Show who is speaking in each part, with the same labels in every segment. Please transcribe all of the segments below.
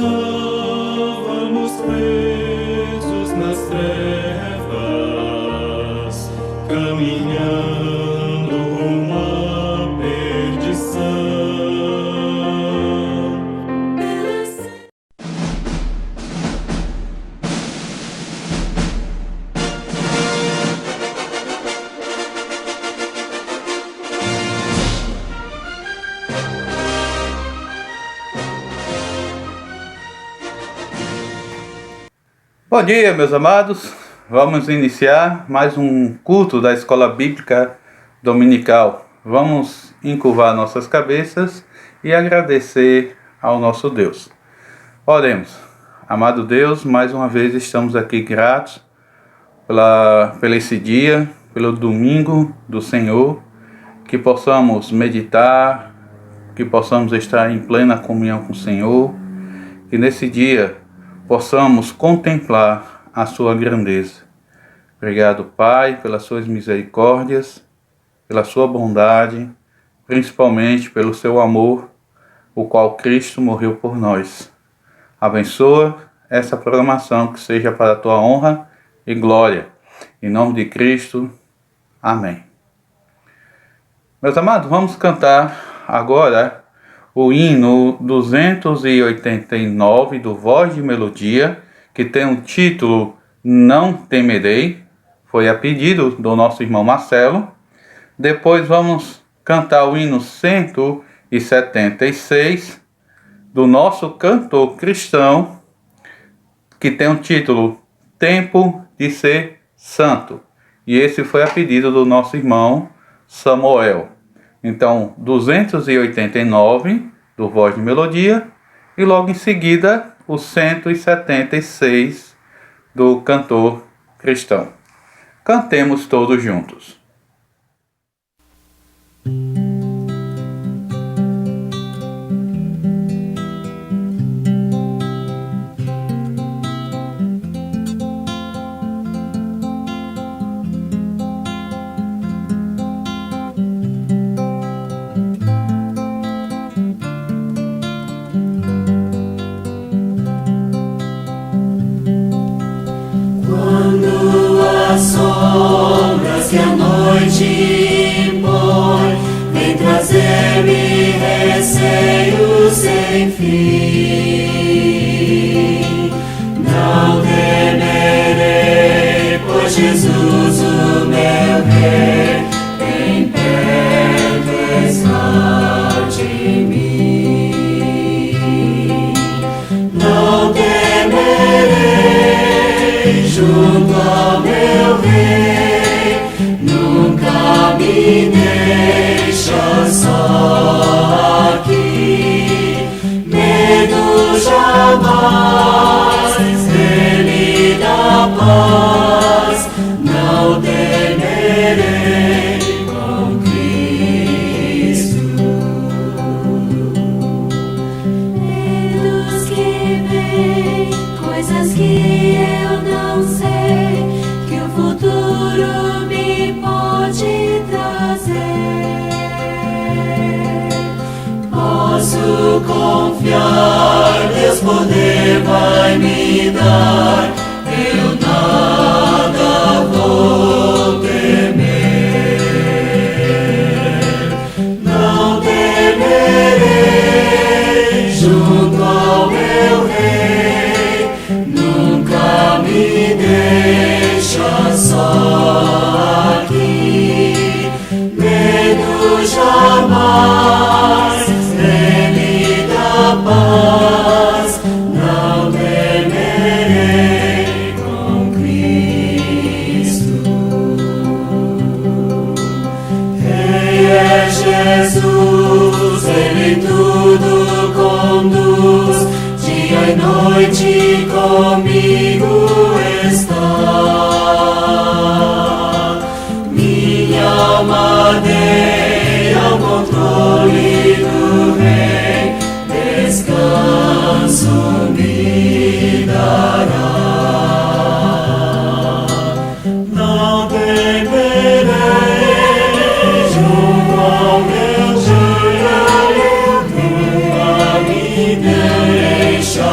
Speaker 1: Estávamos presos nas trevas, caminhando rumo à perdição.
Speaker 2: Bom dia, meus amados. Vamos iniciar mais um culto da Escola Bíblica Dominical. Vamos encurvar nossas cabeças e agradecer ao nosso Deus. Oremos. Amado Deus, mais uma vez estamos aqui gratos pelo esse dia, pelo domingo do Senhor, que possamos meditar, que possamos estar em plena comunhão com o Senhor, que nesse dia possamos contemplar a sua grandeza. Obrigado, Pai, pelas suas misericórdias, pela sua bondade, principalmente pelo seu amor, o qual Cristo morreu por nós. Abençoa essa programação, que seja para a tua honra e glória. Em nome de Cristo, amém. Meus amados, vamos cantar agora o hino 289 do Voz de Melodia, que tem o título Não Temerei, foi a pedido do nosso irmão Marcelo. Depois vamos cantar o hino 176 do nosso cantor cristão, que tem o título Tempo de Ser Santo. E esse foi a pedido do nosso irmão Samuel. Então, 289 do Voz de Melodia e logo em seguida o 176 do cantor cristão. Cantemos todos juntos.
Speaker 1: Sombras que a noite põe, vem trazer-me receio sem fim. Não temerei, pois Jesus, o meu Rei, bem perto está de mim. Não temerei, junto ao meu Rei, nunca me deixa só aqui. Medo jamais, Ele dá paz. Não temerei com Cristo. Medos que vêm, coisas que eu não sei, que o futuro me pode trazer. Posso confiar, Deus poder vai me dar, eu nada vou temer. Não temerei, junto ao meu Rei, nunca me deixa só aqui. Medo jamais, Ele dá paz. Não temerei com Cristo. Rei é Jesus, Ele tudo conduz, dia e noite comigo está. Minha alma dei ao controle do Rei, descanso me dará. Não temerei, junto ao meu Deus, nunca me deixa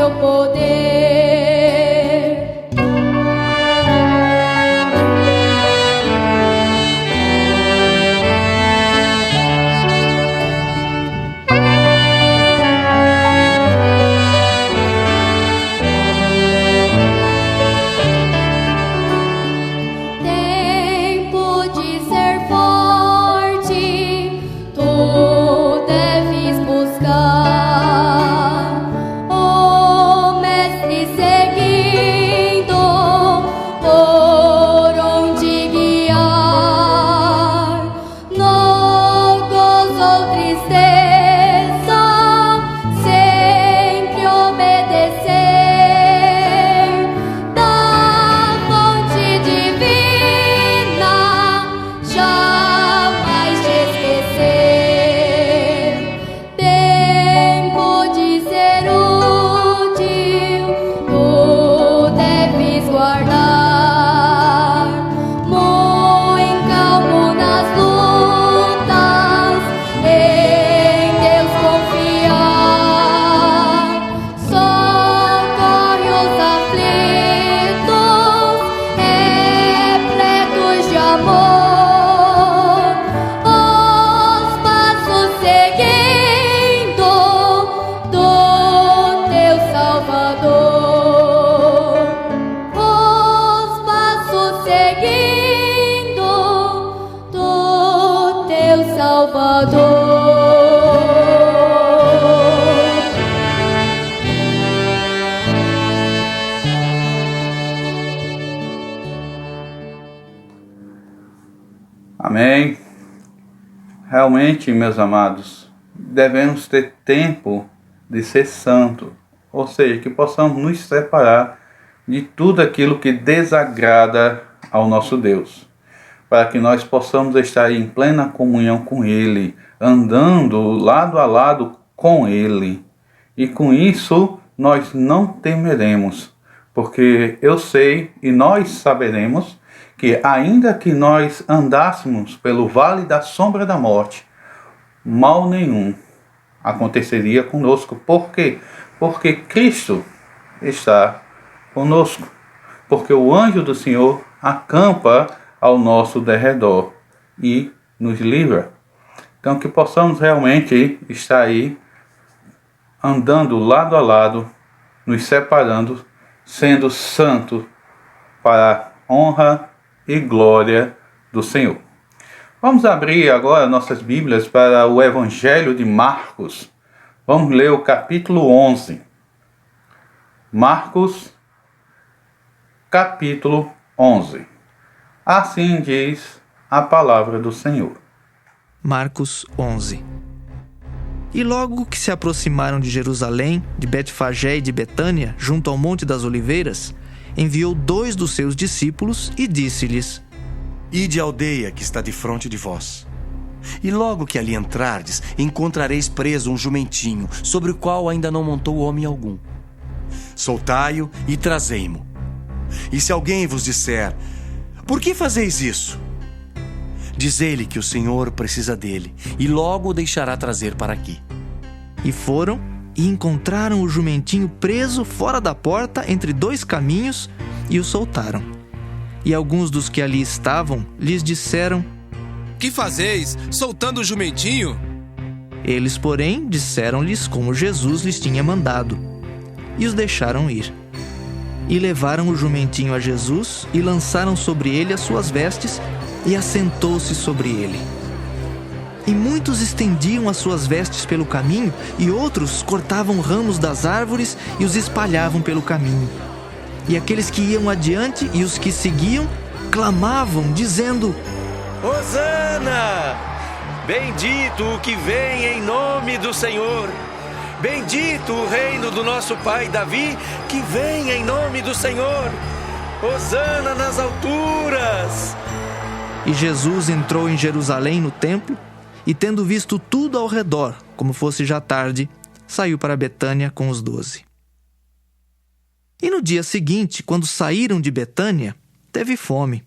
Speaker 3: teu poder. Tempo de ser forte, tu deves buscar. O Mestre seguindo, por onde guiar. No gozo ou tristeza, sempre obedecer. Da fonte divina, jamais te esquecer. Tempo de ser útil, tu deves guardar. Muito calmo nas lutas, em Deus confiar. Socorre os aflitos, repletos de amor. Os passos seguindo do teu Salvador. Os passos seguindo do teu Salvador.
Speaker 2: Amém. Realmente, meus amados, devemos ter tempo de ser santo, ou seja, que possamos nos separar de tudo aquilo que desagrada ao nosso Deus, para que nós possamos estar em plena comunhão com Ele, andando lado a lado com Ele. E com isso nós não temeremos, porque eu sei e nós saberemos que ainda que nós andássemos pelo vale da sombra da morte, mal nenhum aconteceria conosco. Por quê? Porque Cristo está conosco. Porque o anjo do Senhor acampa ao nosso derredor e nos livra. Então que possamos realmente estar aí andando lado a lado, nos separando, sendo santo para a honra e glória do Senhor. Vamos abrir agora nossas Bíblias para o Evangelho de Marcos. Vamos ler o capítulo 11. Marcos, capítulo 11. Assim diz a palavra do Senhor.
Speaker 4: Marcos 11. E logo que se aproximaram de Jerusalém, de Betfagé e de Betânia, junto ao Monte das Oliveiras, enviou 2 dos seus discípulos e disse-lhes:
Speaker 5: Ide à aldeia que está defronte de vós. E logo que ali entrardes, encontrareis preso um jumentinho, sobre o qual ainda não montou homem algum. Soltai-o e trazei-mo. E se alguém vos disser: Por que fazeis isso? Dizei-lhe que o Senhor precisa dele, e logo o deixará trazer para aqui.
Speaker 4: E foram e encontraram o jumentinho preso fora da porta entre 2 caminhos e o soltaram. E alguns dos que ali estavam lhes disseram:
Speaker 6: Que fazeis, soltando o jumentinho?
Speaker 4: Eles, porém, disseram-lhes como Jesus lhes tinha mandado, e os deixaram ir. E levaram o jumentinho a Jesus e lançaram sobre ele as suas vestes, e assentou-se sobre ele. E muitos estendiam as suas vestes pelo caminho, e outros cortavam ramos das árvores e os espalhavam pelo caminho. E aqueles que iam adiante e os que seguiam clamavam, dizendo:
Speaker 7: Hosana! Bendito o que vem em nome do Senhor! Bendito o reino do nosso pai Davi, que vem em nome do Senhor! Hosana nas alturas!
Speaker 4: E Jesus entrou em Jerusalém no templo, e tendo visto tudo ao redor, como fosse já tarde, saiu para Betânia com os 12. E no dia seguinte, quando saíram de Betânia, teve fome.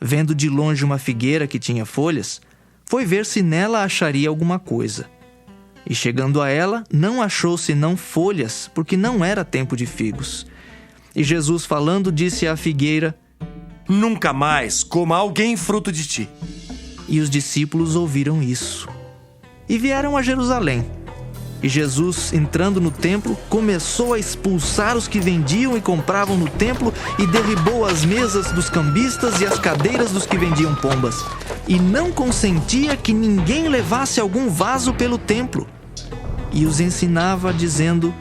Speaker 4: Vendo de longe uma figueira que tinha folhas, foi ver se nela acharia alguma coisa. E chegando a ela, não achou senão folhas, porque não era tempo de figos. E Jesus falando disse à figueira:
Speaker 5: Nunca mais coma alguém fruto de ti.
Speaker 4: E os discípulos ouviram isso. E vieram a Jerusalém. E Jesus, entrando no templo, começou a expulsar os que vendiam e compravam no templo e derribou as mesas dos cambistas e as cadeiras dos que vendiam pombas. E não consentia que ninguém levasse algum vaso pelo templo. E os ensinava, dizendo: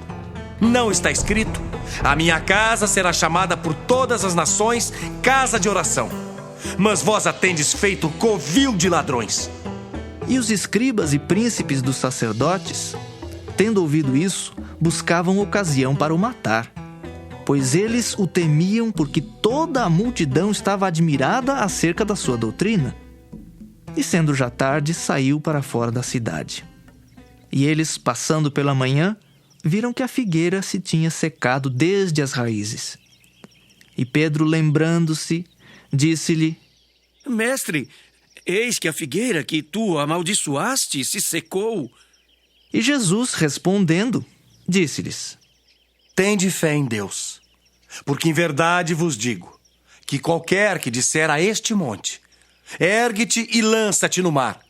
Speaker 5: Não está escrito: a minha casa será chamada por todas as nações casa de oração. Mas vós a tendes feito covil de ladrões.
Speaker 4: E os escribas e príncipes dos sacerdotes, tendo ouvido isso, buscavam ocasião para o matar, pois eles o temiam porque toda a multidão estava admirada acerca da sua doutrina. E sendo já tarde, saiu para fora da cidade. E eles, passando pela manhã, viram que a figueira se tinha secado desde as raízes. E Pedro, lembrando-se, disse-lhe:
Speaker 7: Mestre, eis que a figueira que tu amaldiçoaste se secou.
Speaker 4: E Jesus, respondendo, disse-lhes:
Speaker 5: Tende fé em Deus, porque em verdade vos digo que qualquer que disser a este monte: ergue-te e lança-te no mar,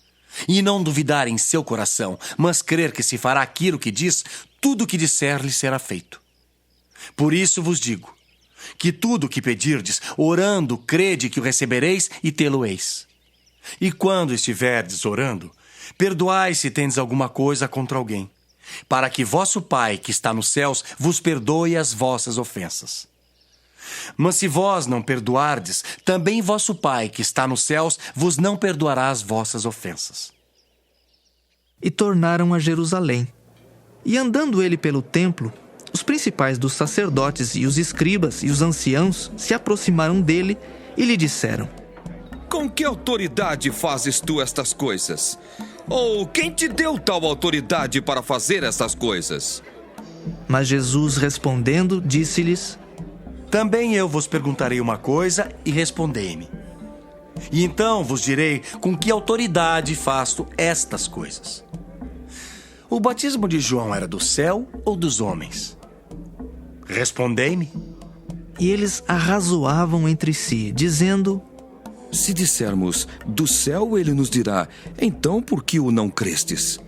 Speaker 5: e não duvidar em seu coração, mas crer que se fará aquilo que diz, tudo o que disser lhe será feito. Por isso vos digo que tudo o que pedirdes, orando, crede que o recebereis e tê-lo-eis. E quando estiverdes orando, perdoai se tendes alguma coisa contra alguém, para que vosso Pai, que está nos céus, vos perdoe as vossas ofensas. Mas se vós não perdoardes, também vosso Pai, que está nos céus, vos não perdoará as vossas ofensas.
Speaker 4: E tornaram a Jerusalém. E andando ele pelo templo, os principais dos sacerdotes e os escribas e os anciãos se aproximaram dele e lhe disseram:
Speaker 6: Com que autoridade fazes tu estas coisas? Ou quem te deu tal autoridade para fazer estas coisas?
Speaker 4: Mas Jesus, respondendo, disse-lhes:
Speaker 5: Também eu vos perguntarei uma coisa e respondei-me. E então vos direi com que autoridade faço estas coisas. O batismo de João era do céu ou dos homens? Respondei-me.
Speaker 4: E eles arrazoavam entre si, dizendo:
Speaker 8: Se dissermos do céu, ele nos dirá: então por que o não crestes?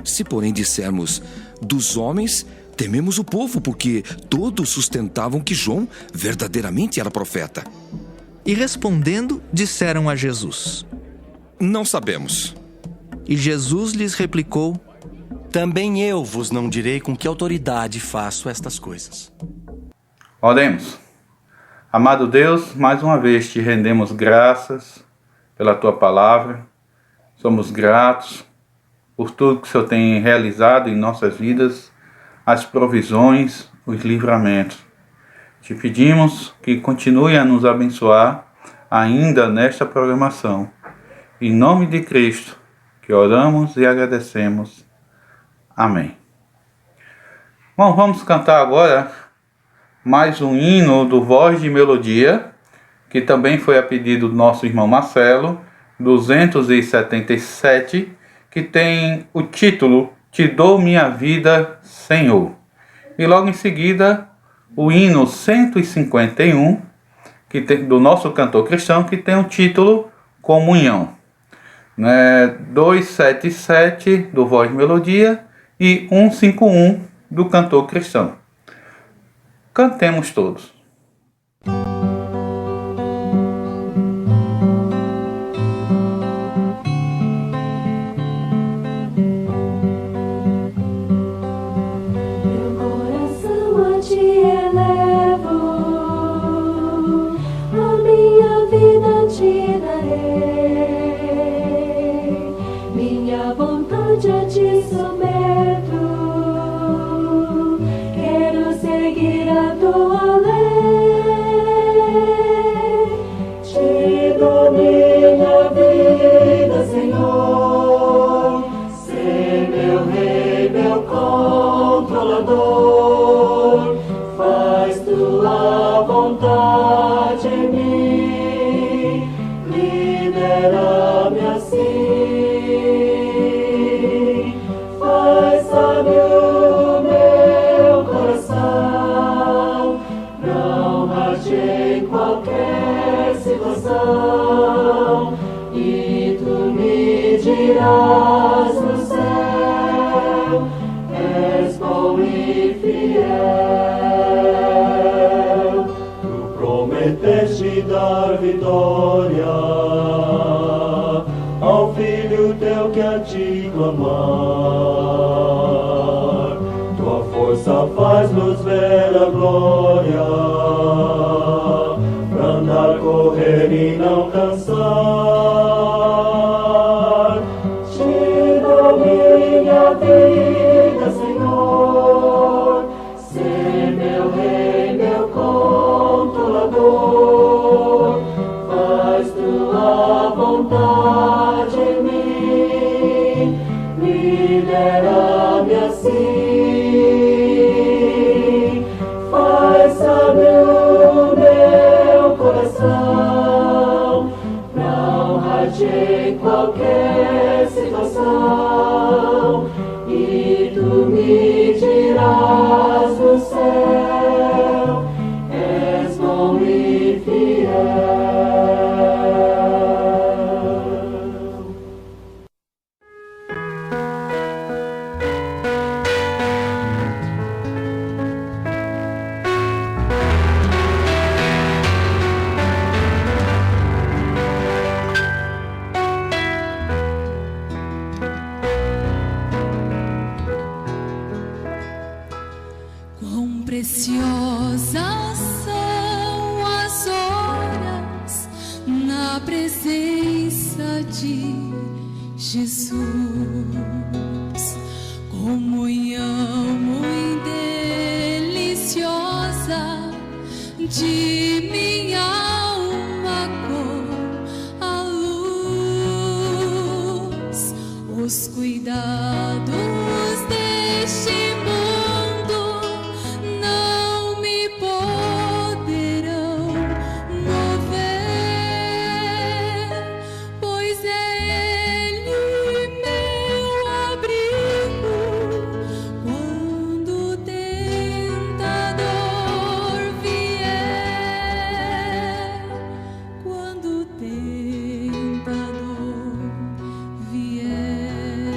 Speaker 8: Se porém dissermos dos homens, tememos o povo, porque todos sustentavam que João verdadeiramente era profeta.
Speaker 4: E respondendo, disseram a Jesus:
Speaker 8: Não sabemos.
Speaker 4: E Jesus lhes replicou:
Speaker 5: Também eu vos não direi com que autoridade faço estas coisas.
Speaker 2: Oremos. Amado Deus, mais uma vez te rendemos graças pela tua palavra. Somos gratos por tudo que o Senhor tem realizado em nossas vidas, as provisões, os livramentos. Te pedimos que continue a nos abençoar ainda nesta programação. Em nome de Cristo, que oramos e agradecemos. Amém. Bom, vamos cantar agora mais um hino do Voz de Melodia, que também foi a pedido do nosso irmão Marcelo, 277, que tem o título Te dou minha vida, Senhor. E logo em seguida, o hino 151, que tem, do nosso cantor cristão, que tem o título Comunhão. 277 do Voz de Melodia e 151 do cantor cristão. Cantemos todos.
Speaker 3: Meu coração a te elevo, a minha vida te darei, minha vontade a ti someto, quero seguir a tua lei. Te dou minha vida, Senhor, ser meu rei, meu controlador, faz tua vontade em mim, lidera-me assim, faz bom e fiel. Tu prometeste dar vitória ao Filho teu que a ti clamar. Tua força faz-nos ver a glória, pra andar, correr e não cansar. Te dou minha vida, Senhor, ser meu rei, meu consolador. Faz tua vontade em mim, lidera-me assim. Faz saber o meu coração, pra honrar-te em qualquer situação. E tu me dirás no céu, és bom e fiel.
Speaker 9: Quão preciosas são as horas na presença de Jesus. Comunhão muito deliciosa de minha alma com a luz. Os cuidados deste mundo não me poderão mover, pois é Ele meu abrigo quando o tentador vier. Quando o tentador vier,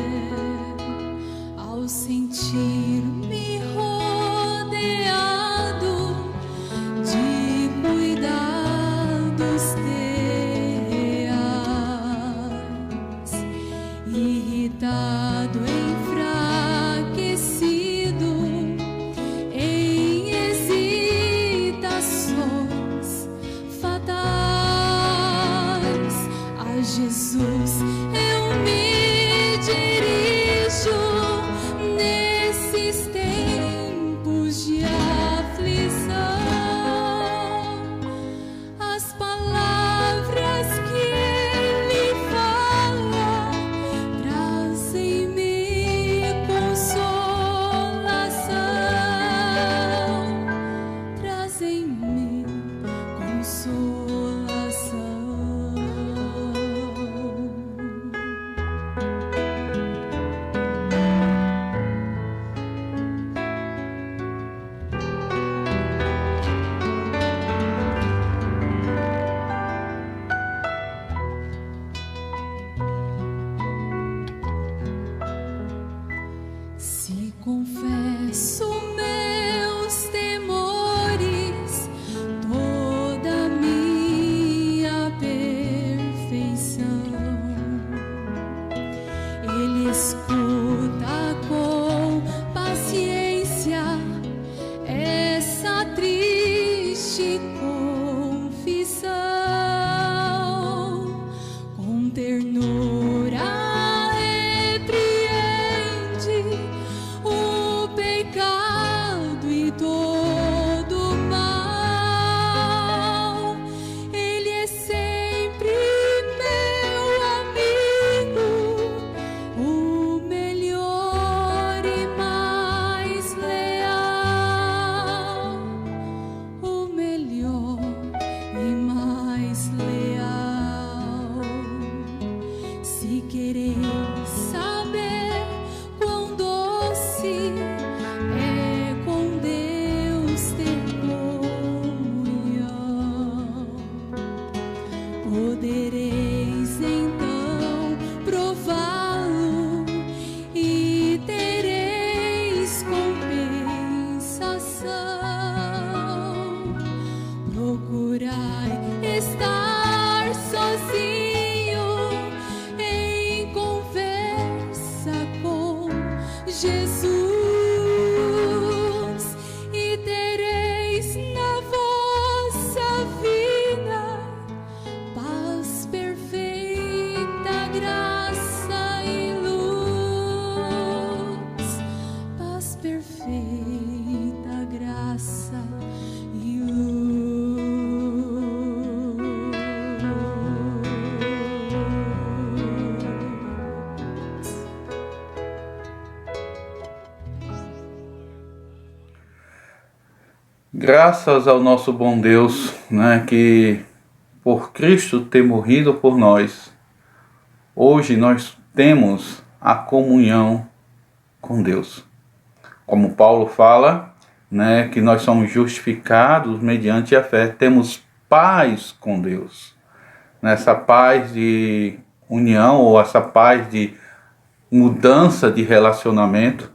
Speaker 2: Graças ao nosso bom Deus, né, que por Cristo ter morrido por nós, hoje nós temos a comunhão com Deus. Como Paulo fala, né, que nós somos justificados mediante a fé, temos paz com Deus. Essa paz de união ou essa paz de mudança de relacionamento,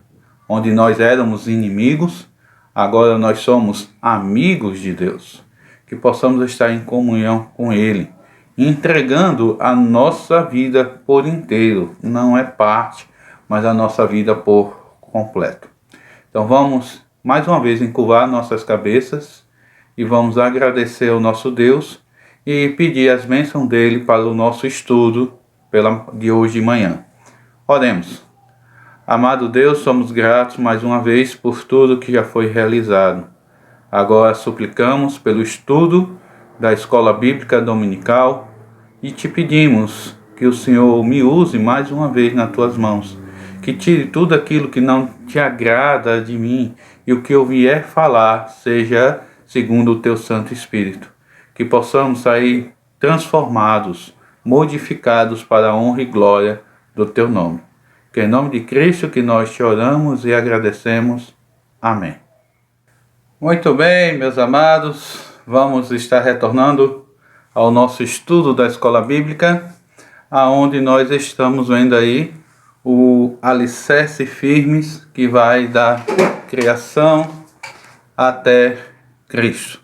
Speaker 2: onde nós éramos inimigos, agora nós somos amigos de Deus. Que possamos estar em comunhão com Ele, entregando a nossa vida por inteiro, não é parte, mas a nossa vida por completo. Então vamos mais uma vez encurvar nossas cabeças e vamos agradecer ao nosso Deus e pedir as bênçãos dele para o nosso estudo de hoje de manhã. Oremos. Amado Deus, somos gratos mais uma vez por tudo que já foi realizado. Agora suplicamos pelo estudo da Escola Bíblica Dominical e te pedimos que o Senhor me use mais uma vez nas tuas mãos, que tire tudo aquilo que não te agrada de mim e o que eu vier falar seja segundo o teu Santo Espírito. Que possamos sair transformados, modificados para a honra e glória do teu nome. Que em nome de Cristo que nós te oramos e agradecemos. Amém. Muito bem, meus amados, vamos estar retornando ao nosso estudo da Escola Bíblica, aonde nós estamos vendo aí o alicerce firmes que vai da criação até Cristo.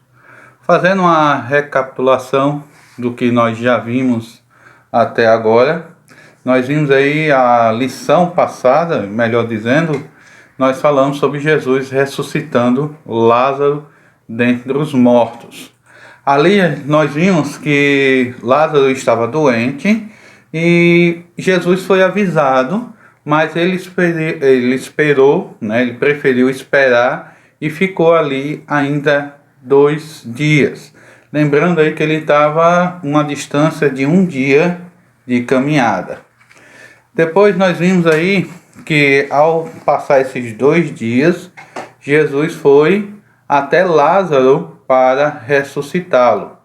Speaker 2: Fazendo uma recapitulação do que nós já vimos até agora, nós vimos aí a lição passada, melhor dizendo, nós falamos sobre Jesus ressuscitando Lázaro dentre os mortos. Ali nós vimos que Lázaro estava doente e Jesus foi avisado, mas ele esperou, né? Ele preferiu esperar e ficou ali ainda 2 dias. Lembrando aí que ele estava uma distância de 1 dia de caminhada. Depois nós vimos aí que ao passar esses 2 dias, Jesus foi até Lázaro para ressuscitá-lo.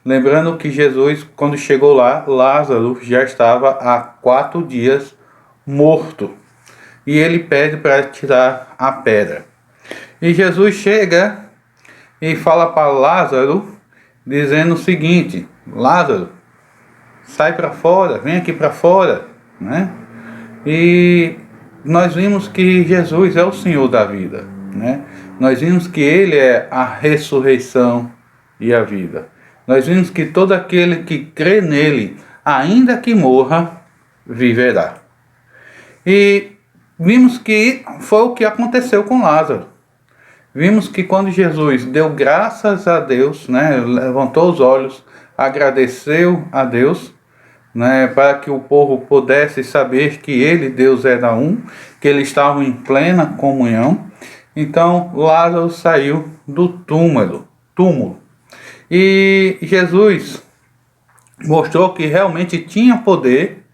Speaker 2: Lembrando que Jesus, quando chegou lá, Lázaro já estava há 4 dias morto. E ele pede para tirar a pedra. E Jesus chega e fala para Lázaro, dizendo o seguinte: Lázaro, sai para fora, vem aqui para fora, né? E nós vimos que Jesus é o Senhor da vida, né? Nós vimos que Ele é a ressurreição e a vida. Nós vimos que todo aquele que crê nele, ainda que morra, viverá. E vimos que foi o que aconteceu com Lázaro. Vimos que quando Jesus deu graças a Deus, né, levantou os olhos, agradeceu a Deus, né, para que o povo pudesse saber que Ele, Deus, era um, que eles estavam em plena comunhão. Então Lázaro saiu do túmulo. E Jesus mostrou que realmente tinha poder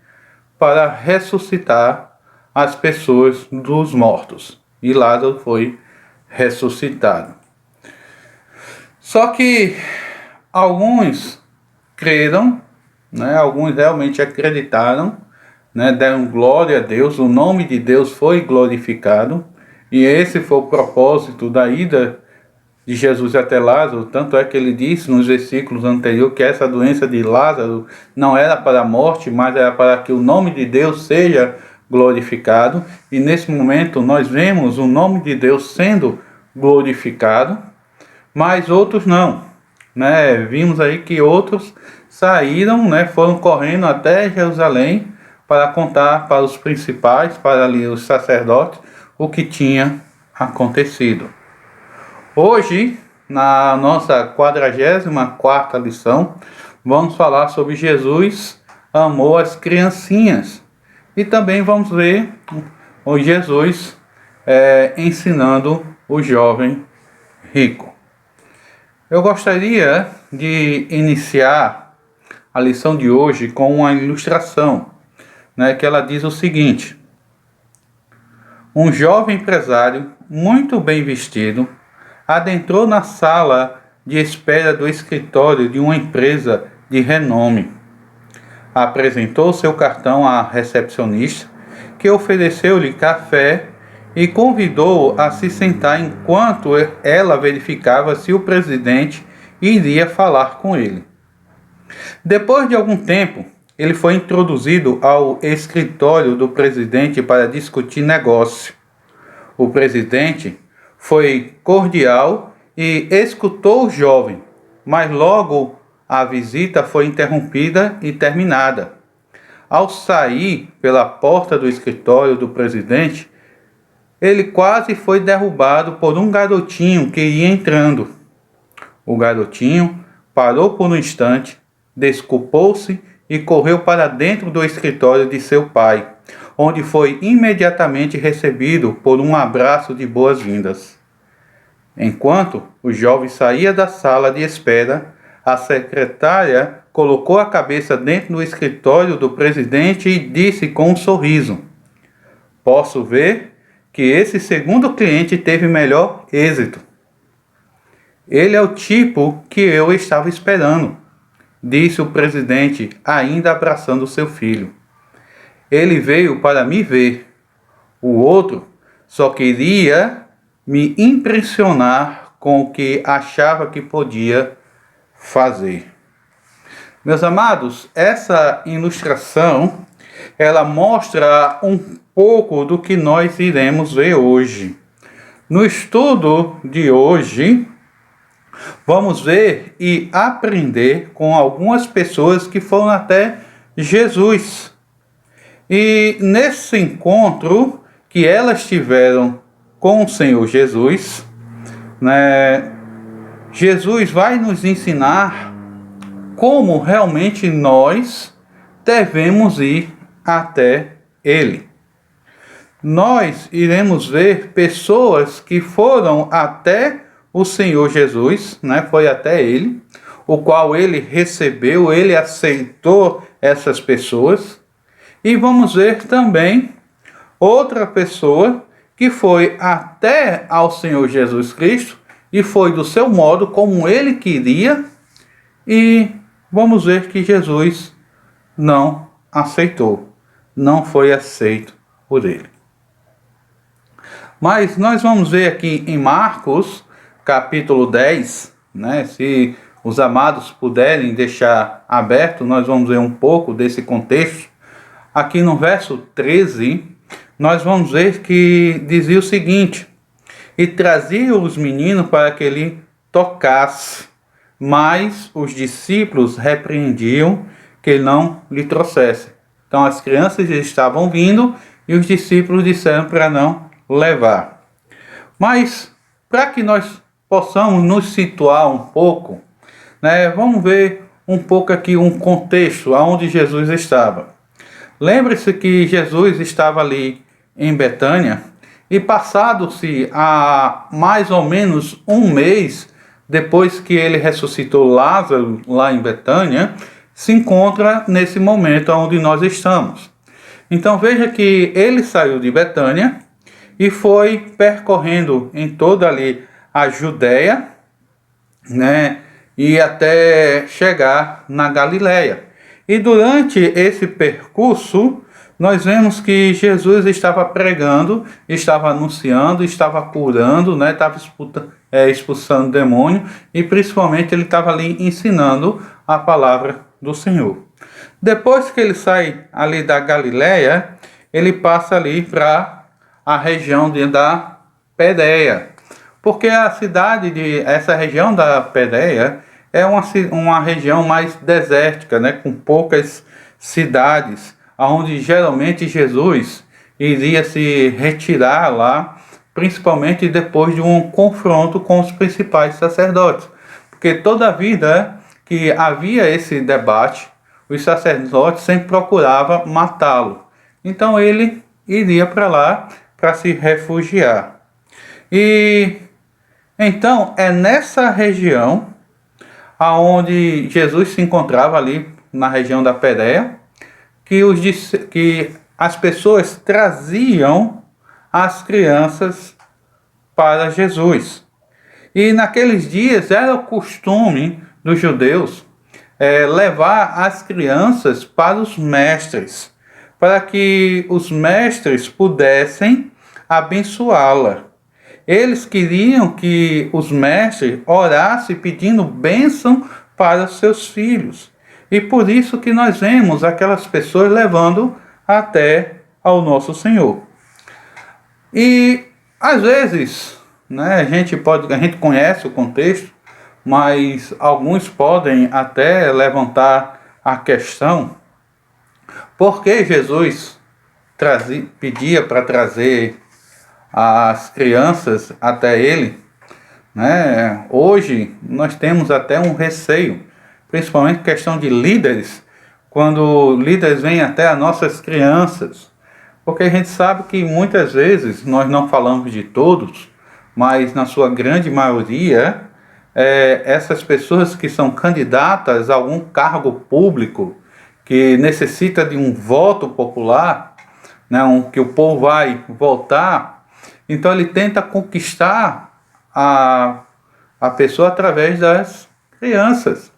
Speaker 2: para ressuscitar as pessoas dos mortos. E Lázaro foi ressuscitado. Só que alguns creram, né? Alguns realmente acreditaram, né? Deram glória a Deus, o nome de Deus foi glorificado. E esse foi o propósito da ida de Jesus até Lázaro. Tanto é que ele disse nos versículos anteriores que essa doença de Lázaro não era para a morte, mas era para que o nome de Deus seja glorificado. E nesse momento nós vemos o nome de Deus sendo glorificado, mas outros não, né? Vimos aí que outros saíram, né? Foram correndo até Jerusalém para contar para os principais, para ali os sacerdotes, o que tinha acontecido. Hoje, na nossa 44ª lição, vamos falar sobre Jesus amou as criancinhas. E também vamos ver o Jesus ensinando o jovem rico. Eu gostaria de iniciar a lição de hoje com uma ilustração, né, que ela diz o seguinte: um jovem empresário muito bem vestido adentrou na sala de espera do escritório de uma empresa de renome. Apresentou seu cartão à recepcionista, que ofereceu-lhe café e convidou-o a se sentar enquanto ela verificava se o presidente iria falar com ele. Depois de algum tempo, ele foi introduzido ao escritório do presidente para discutir negócio. O presidente foi cordial e escutou o jovem, mas logo a visita foi interrompida e terminada. Ao sair pela porta do escritório do presidente, ele quase foi derrubado por um garotinho que ia entrando. O garotinho parou por um instante, desculpou-se e correu para dentro do escritório de seu pai, onde foi imediatamente recebido por um abraço de boas-vindas. Enquanto o jovem saía da sala de espera, a secretária colocou a cabeça dentro do escritório do presidente e disse com um sorriso: "Posso ver que esse segundo cliente teve melhor êxito." "Ele é o tipo que eu estava esperando", disse o presidente, ainda abraçando seu filho. "Ele veio para me ver. O outro só queria me impressionar com o que achava que podia fazer." Meus amados, essa ilustração, ela mostra um pouco do que nós iremos ver hoje. No estudo de hoje, vamos ver e aprender com algumas pessoas que foram até Jesus. E nesse encontro que elas tiveram com o Senhor Jesus, Jesus vai nos ensinar como realmente nós devemos ir até Ele. Nós iremos ver pessoas que foram até o Senhor Jesus, foi até Ele, o qual Ele recebeu, Ele aceitou essas pessoas. E vamos ver também outra pessoa que foi até ao Senhor Jesus Cristo e foi do seu modo como Ele queria, e vamos ver que Jesus não aceitou, não foi aceito por Ele. Mas nós vamos ver aqui em Marcos, capítulo 10, se os amados puderem deixar aberto, nós vamos ver um pouco desse contexto. Aqui no verso 13, nós vamos ver que dizia o seguinte: "E trazia os meninos para que ele tocasse, mas os discípulos repreendiam que ele não lhe trouxesse." Então as crianças já estavam vindo e os discípulos disseram para não levar. Mas para que nós possamos nos situar um pouco, vamos ver um pouco aqui um contexto aonde Jesus estava. Lembre-se que Jesus estava ali em Betânia e passado-se há mais ou menos um mês depois que ele ressuscitou Lázaro lá em Betânia, se encontra nesse momento onde nós estamos. Então veja que ele saiu de Betânia e foi percorrendo em toda ali a Judéia, e até chegar na Galileia. E durante esse percurso, nós vemos que Jesus estava pregando, estava anunciando, estava curando, estava expulsando demônio, e principalmente ele estava ali ensinando a palavra do Senhor. Depois que ele sai ali da Galileia, ele passa ali para a região da Pérea, porque essa região da Pérea é uma região mais desértica, com poucas cidades, onde geralmente Jesus iria se retirar lá, principalmente depois de um confronto com os principais sacerdotes. Porque toda a vida que havia esse debate, os sacerdotes sempre procuravam matá-lo. Então ele iria para lá para se refugiar. E então é nessa região aonde Jesus se encontrava ali na região da Pérea, que as pessoas traziam as crianças para Jesus. E naqueles dias era o costume dos judeus levar as crianças para os mestres, para que os mestres pudessem abençoá-la. Eles queriam que os mestres orassem pedindo bênção para os seus filhos. E por isso que nós vemos aquelas pessoas levando até ao nosso Senhor. E às vezes, né, a gente conhece o contexto, mas alguns podem até levantar a questão: por que Jesus pedia para trazer as crianças até ele? Né? Hoje nós temos até um receio, principalmente questão de líderes, quando líderes vêm até as nossas crianças, porque a gente sabe que muitas vezes, nós não falamos de todos, mas na sua grande maioria, essas pessoas que são candidatas a algum cargo público, que necessita de um voto popular, né, que o povo vai votar, então ele tenta conquistar a pessoa através das crianças.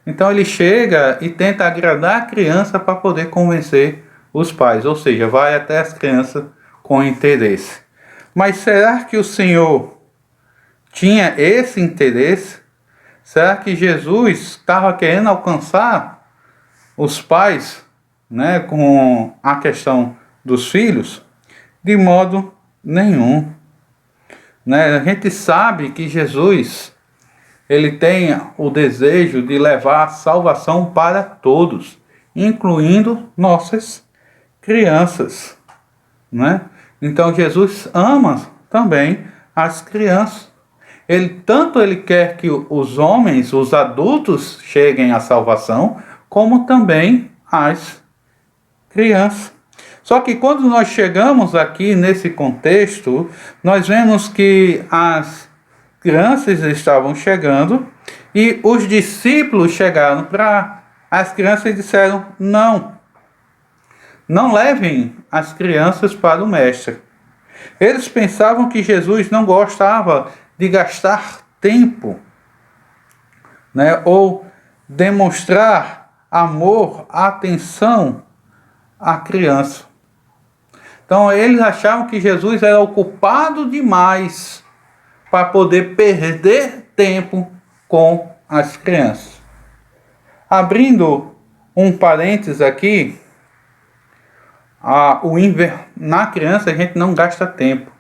Speaker 2: Então ele chega e tenta agradar a criança para poder convencer os pais, ou seja, vai até as crianças com interesse. Mas será que o Senhor tinha esse interesse? Será que Jesus estava querendo alcançar os pais, né, com a questão dos filhos? De modo nenhum. Né? A gente sabe que Jesus, ele tem o desejo de levar a salvação para todos, incluindo nossas crianças. Né? Então Jesus ama também as crianças. Tanto ele quer que os homens, os adultos, cheguem à salvação, como também as crianças. Só que quando nós chegamos aqui nesse contexto, nós vemos que as crianças estavam chegando e os discípulos chegaram para as crianças e disseram: não levem as crianças para o mestre. Eles pensavam que Jesus não gostava de gastar tempo, né, ou demonstrar amor, atenção à criança. Então eles achavam que Jesus era ocupado demais para poder perder tempo com as crianças. Abrindo um parênteses aqui, na criança a gente não gasta tempo,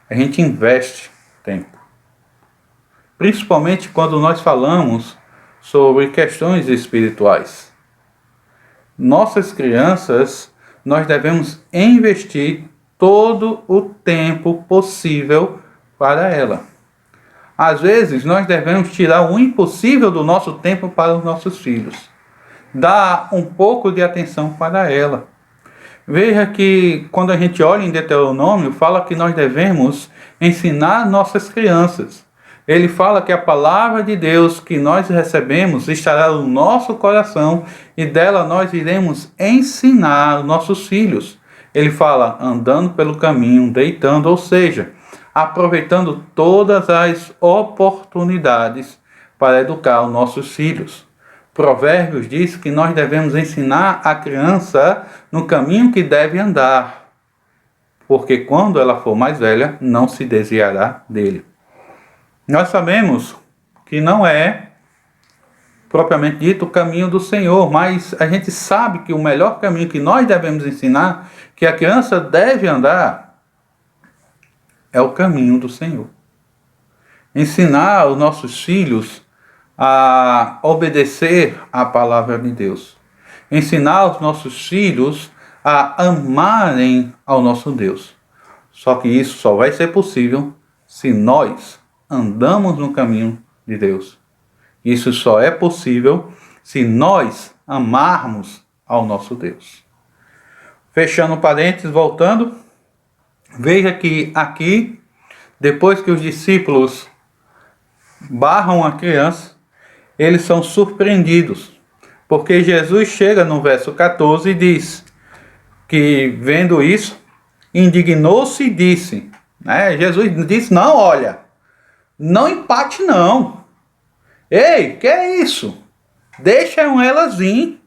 Speaker 2: a gente investe tempo. Principalmente quando nós falamos sobre questões espirituais. Nossas crianças, nós devemos investir todo o tempo possível para ela. Às vezes, nós devemos tirar o impossível do nosso tempo para os nossos filhos. Dar um pouco de atenção para ela. Veja que quando a gente olha em Deuteronômio, fala que nós devemos ensinar nossas crianças. Ele fala que a palavra de Deus que nós recebemos estará no nosso coração e dela nós iremos ensinar os nossos filhos. Ele fala andando pelo caminho, deitando, ou seja, aproveitando todas as oportunidades para educar os nossos filhos. Provérbios diz que nós devemos ensinar a criança no caminho que deve andar, porque quando ela for mais velha, não se desviará dele. Nós sabemos que não é propriamente dito o caminho do Senhor, mas a gente sabe que o melhor caminho que nós devemos ensinar, que a criança deve andar, é o caminho do Senhor. Ensinar os nossos filhos a obedecer à palavra de Deus. Ensinar os nossos filhos a amarem ao nosso Deus. Só que isso só vai ser possível se nós andamos no caminho de Deus. Isso só é possível se nós amarmos ao nosso Deus. Fechando parênteses, voltando, veja que aqui, depois que os discípulos barram a criança, eles são surpreendidos, porque Jesus chega no verso 14 e diz que, vendo isso, indignou-se e disse, Jesus disse, não, olha, não empate não. Ei, que é isso? Deixam elas vir.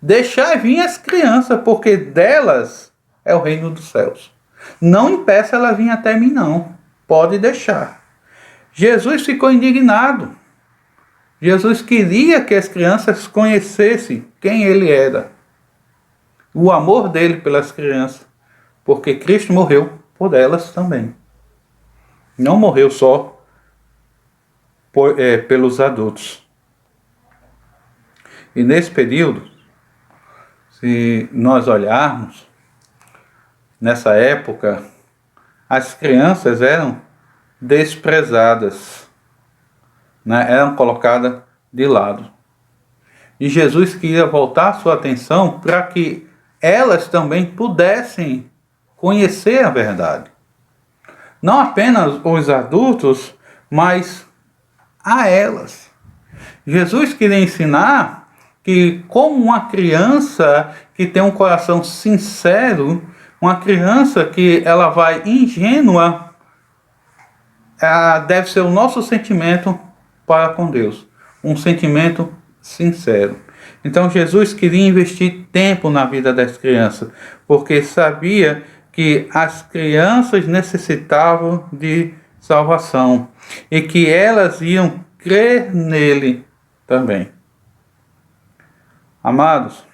Speaker 2: Deixar vir as crianças, porque delas é o reino dos céus. Não impeça ela vir até mim não. Pode deixar. Jesus ficou indignado. Jesus queria que as crianças conhecessem quem ele era. O amor dele pelas crianças. Porque Cristo morreu por elas também. Não morreu só pelos adultos. E nesse período, se nós olharmos, nessa época, as crianças eram desprezadas, né? Eram colocadas de lado. E Jesus queria voltar a sua atenção para que elas também pudessem conhecer a verdade. Não apenas os adultos, mas a elas. Jesus queria ensinar que, como uma criança que tem um coração sincero, uma criança que ela vai ingênua, deve ser o nosso sentimento para com Deus. Um sentimento sincero. Então Jesus queria investir tempo na vida das crianças, porque sabia que as crianças necessitavam de salvação e que elas iam crer nele também. Amados,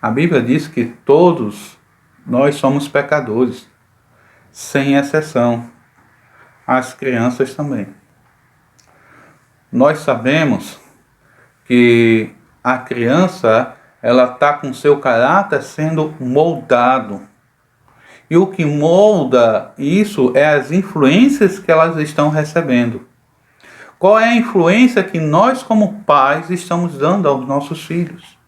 Speaker 2: a Bíblia diz que todos nós somos pecadores, sem exceção, as crianças também. Nós sabemos que a criança, ela está com seu caráter sendo moldado. E o que molda isso é as influências que elas estão recebendo. Qual é a influência que nós, como pais, estamos dando aos nossos filhos?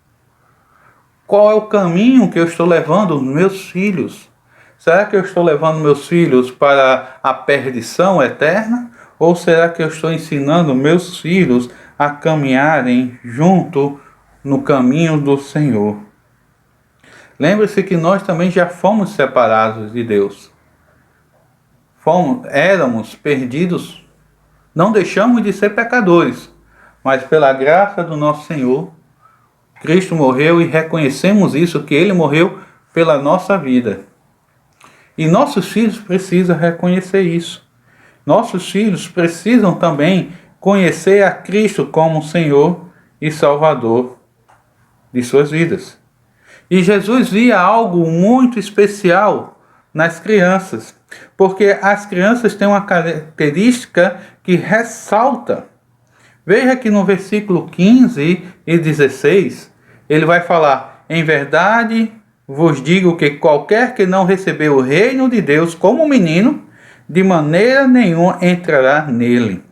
Speaker 2: Qual é o caminho que eu estou levando os meus filhos? Será que eu estou levando meus filhos para a perdição eterna? Ou será que eu estou ensinando meus filhos a caminharem junto no caminho do Senhor? Lembre-se que nós também já fomos separados de Deus. Éramos perdidos. Não deixamos de ser pecadores, mas pela graça do nosso Senhor, Cristo morreu e reconhecemos isso, que Ele morreu pela nossa vida. E nossos filhos precisam reconhecer isso. Nossos filhos precisam também conhecer a Cristo como Senhor e Salvador de suas vidas. E Jesus via algo muito especial nas crianças, porque as crianças têm uma característica que ressalta. Veja que no versículo 15 e 16, ele vai falar: em verdade vos digo que qualquer que não receber o reino de Deus como menino, de maneira nenhuma entrará nele.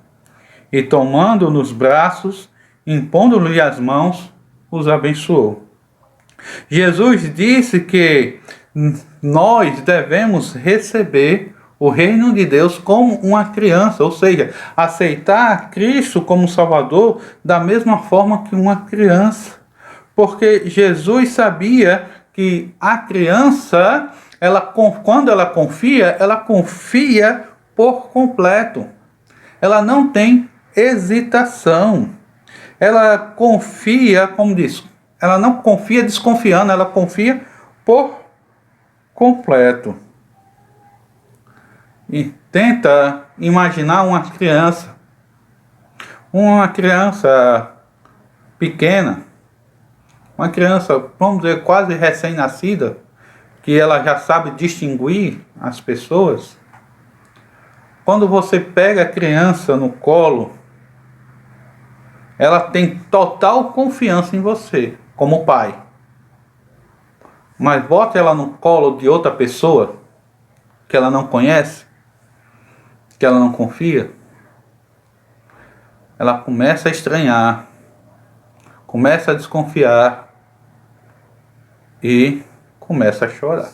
Speaker 2: E tomando nos braços, impondo-lhe as mãos, os abençoou. Jesus disse que nós devemos receber o reino de Deus como uma criança, ou seja, aceitar Cristo como Salvador da mesma forma que uma criança. Porque Jesus sabia que a criança, quando ela confia por completo. Ela não tem hesitação. Ela confia, como diz, ela não confia desconfiando, ela confia por completo. E tenta imaginar uma criança pequena, uma criança, vamos dizer, quase recém-nascida, que ela já sabe distinguir as pessoas. Quando você pega a criança no colo, ela tem total confiança em você, como pai. Mas bota ela no colo de outra pessoa, que ela não conhece, que ela não confia, ela começa a estranhar, começa a desconfiar e começa a chorar.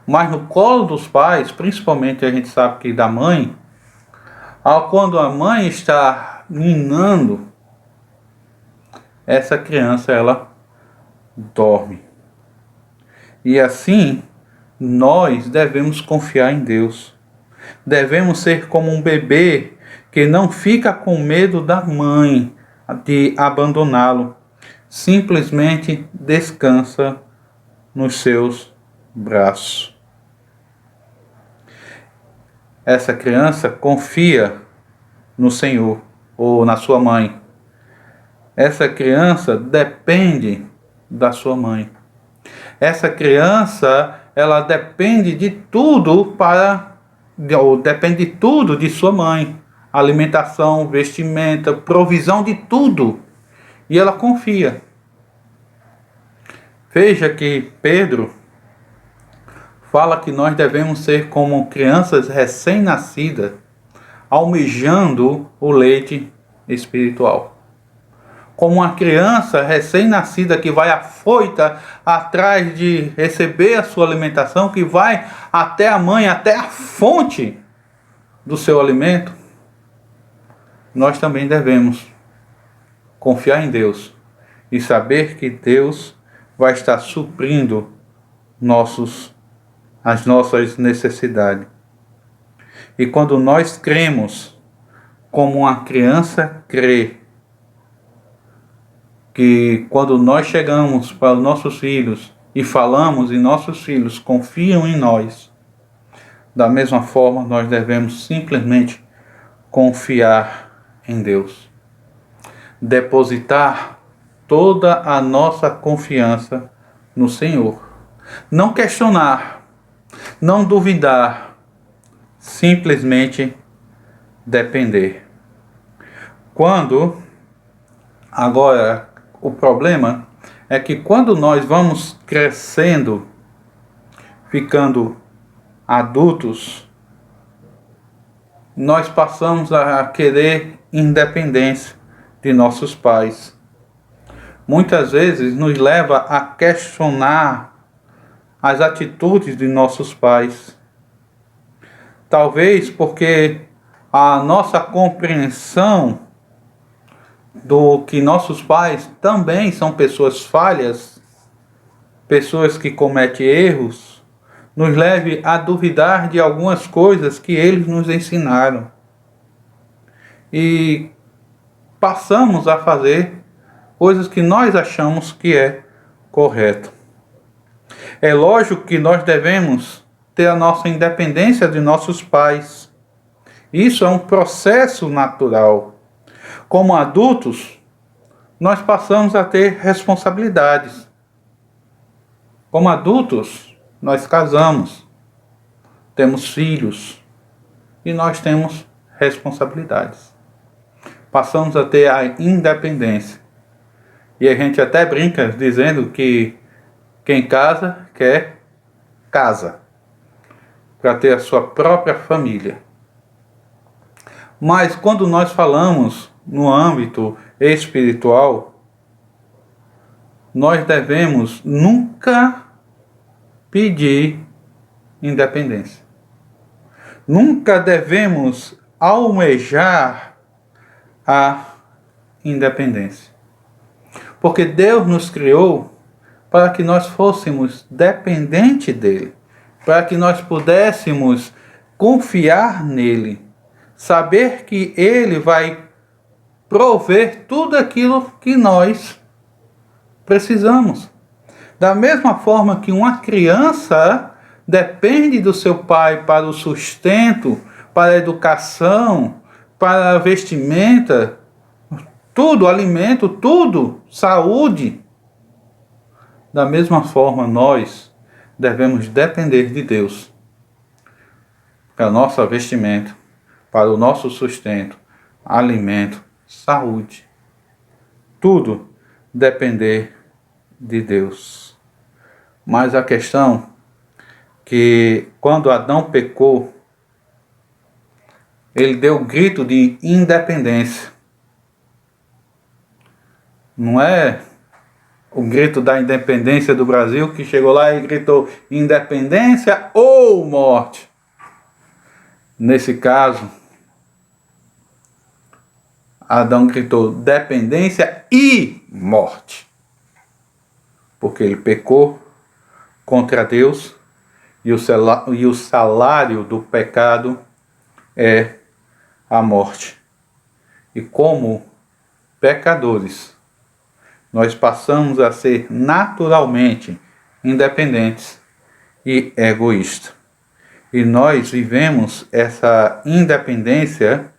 Speaker 2: Mas no colo dos pais, principalmente a gente sabe que da mãe, quando a mãe está ninando, essa criança ela dorme. E assim nós devemos confiar em Deus. Devemos ser como um bebê que não fica com medo da mãe de abandoná-lo. Simplesmente descansa nos seus braços. Essa criança confia no Senhor ou na sua mãe. Essa criança depende da sua mãe. Essa criança, ela depende de tudo depende de tudo de sua mãe. Alimentação, vestimenta, provisão de tudo. E ela confia. Veja que Pedro fala que nós devemos ser como crianças recém-nascidas, almejando o leite espiritual. Como uma criança recém-nascida que vai afoita atrás de receber a sua alimentação, que vai até a mãe, até a fonte do seu alimento, nós também devemos confiar em Deus e saber que Deus vai estar suprindo as nossas necessidades. E quando nós cremos, como uma criança crê, que quando nós chegamos para os nossos filhos e falamos e nossos filhos confiam em nós, da mesma forma nós devemos simplesmente confiar em Deus. Depositar toda a nossa confiança no Senhor. Não questionar, não duvidar, simplesmente depender. Agora, o problema é que quando nós vamos crescendo, ficando adultos, nós passamos a querer independência de nossos pais. Muitas vezes nos leva a questionar as atitudes de nossos pais. Talvez porque a nossa compreensão do que nossos pais também são pessoas falhas, pessoas que cometem erros, nos leve a duvidar de algumas coisas que eles nos ensinaram. E passamos a fazer coisas que nós achamos que é correto. É lógico que nós devemos ter a nossa independência de nossos pais. Isso é um processo natural. Como adultos, nós passamos a ter responsabilidades. Como adultos, nós casamos, temos filhos e nós temos responsabilidades. Passamos a ter a independência. E a gente até brinca dizendo que quem casa quer casa, para ter a sua própria família. Mas quando nós falamos no âmbito espiritual, nós devemos nunca pedir independência. Nunca devemos almejar a independência. Porque Deus nos criou para que nós fôssemos dependentes dele, para que nós pudéssemos confiar nele, saber que ele vai prover tudo aquilo que nós precisamos. Da mesma forma que uma criança depende do seu pai para o sustento, para a educação, para a vestimenta, tudo, alimento, tudo, saúde. Da mesma forma, nós devemos depender de Deus para a nossa vestimenta, para o nosso sustento, alimento, saúde. Tudo depender de Deus. Mas a questão que quando Adão pecou, ele deu o grito de independência. Não é o grito da independência do Brasil que chegou lá e gritou independência ou morte. Nesse caso, Adão gritou dependência e morte. Porque ele pecou contra Deus e o salário do pecado é a morte. E como pecadores, nós passamos a ser naturalmente independentes e egoístas. E nós vivemos essa independência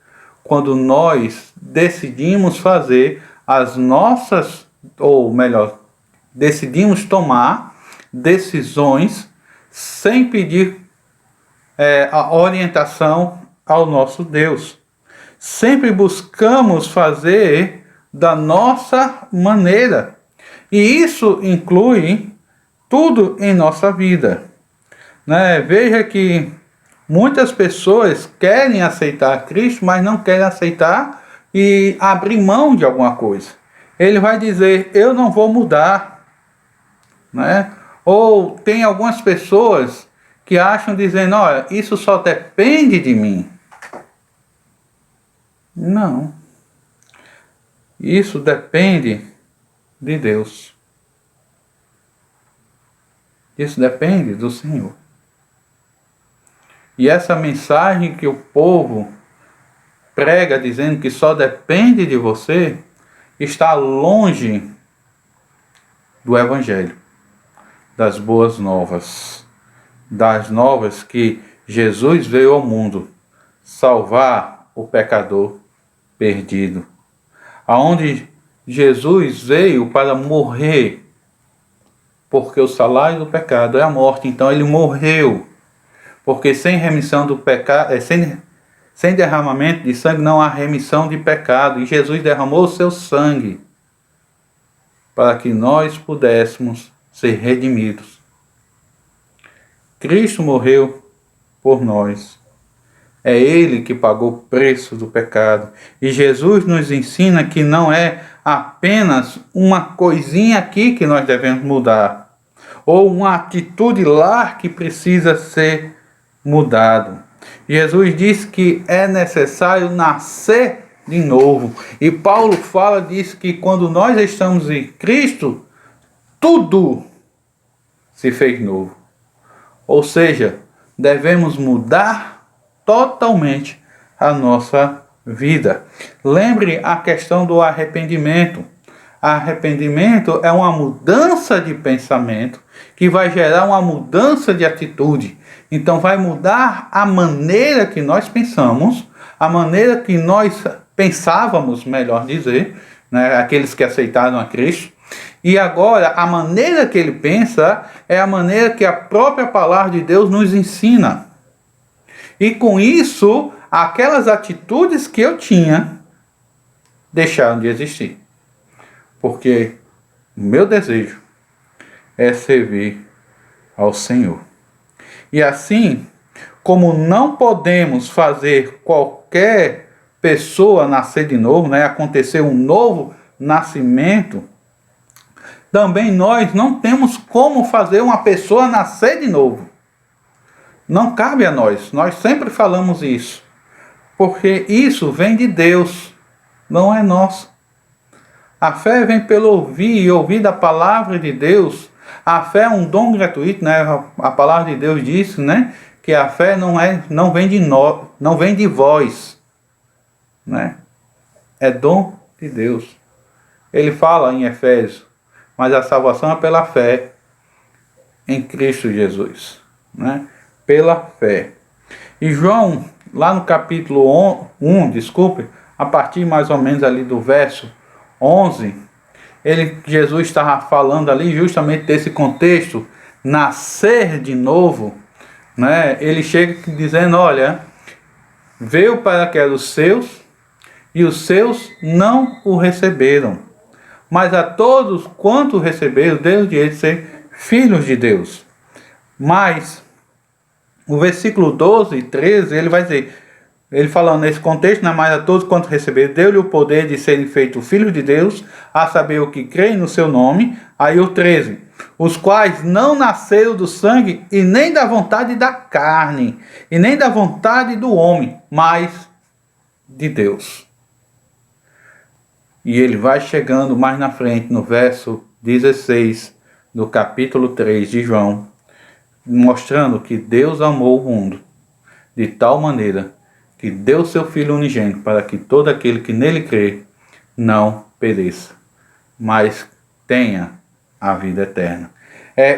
Speaker 2: quando nós decidimos fazer as nossas, ou melhor, decidimos tomar decisões sem pedir a orientação ao nosso Deus. Sempre buscamos fazer da nossa maneira. E isso inclui tudo em nossa vida. Veja que muitas pessoas querem aceitar Cristo, mas não querem aceitar e abrir mão de alguma coisa. Ele vai dizer, eu não vou mudar. Ou tem algumas pessoas que acham dizendo, olha, isso só depende de mim. Não. Isso depende de Deus. Isso depende do Senhor. E essa mensagem que o povo prega dizendo que só depende de você, está longe do Evangelho, das boas novas. Das novas que Jesus veio ao mundo salvar o pecador perdido. Aonde Jesus veio para morrer, porque o salário do pecado é a morte. Então ele morreu, porque sem remissão do pecado, sem derramamento de sangue não há remissão de pecado. E Jesus derramou o seu sangue para que nós pudéssemos ser redimidos. Cristo morreu por nós. É Ele que pagou o preço do pecado. E Jesus nos ensina que não é apenas uma coisinha aqui que nós devemos mudar, ou uma atitude lá que precisa ser mudado. Jesus diz que é necessário nascer de novo. E Paulo diz que quando nós estamos em Cristo, tudo se fez novo. Ou seja, devemos mudar totalmente a nossa vida. Lembre a questão do arrependimento. Arrependimento é uma mudança de pensamento que vai gerar uma mudança de atitude. Então vai mudar a maneira que nós pensamos, a maneira que nós pensávamos, melhor dizer, aqueles que aceitaram a Cristo. E agora, a maneira que ele pensa é a maneira que a própria palavra de Deus nos ensina. E com isso, aquelas atitudes que eu tinha deixaram de existir. Porque o meu desejo é servir ao Senhor. E assim, como não podemos fazer qualquer pessoa nascer de novo, acontecer um novo nascimento, também nós não temos como fazer uma pessoa nascer de novo. Não cabe a nós. Nós sempre falamos isso. Porque isso vem de Deus, não é nosso. A fé vem pelo ouvir e ouvir da palavra de Deus. A fé é um dom gratuito, A palavra de Deus diz, que a fé não vem de nós, não vem de vós, É dom de Deus. Ele fala em Efésios, mas a salvação é pela fé em Cristo Jesus, Pela fé. E João, lá no capítulo 1, a partir mais ou menos ali do verso 11, Jesus estava falando ali justamente desse contexto, nascer de novo, Ele chega dizendo, olha, veio para que eram os seus, e os seus não o receberam. Mas a todos quanto receberam, deu o direito de ser filhos de Deus. Mas o versículo 12 e 13, ele vai dizer, ele falando nesse contexto, mas a todos quanto receberam, deu-lhe o poder de serem feitos filhos de Deus, a saber o que creem no seu nome. Aí o 13, os quais não nasceram do sangue, e nem da vontade da carne, e nem da vontade do homem, mas de Deus. E ele vai chegando mais na frente, no verso 16 do capítulo 3 de João, mostrando que Deus amou o mundo de tal maneira que deu seu Filho unigênito para que todo aquele que nele crê não pereça, mas tenha a vida eterna.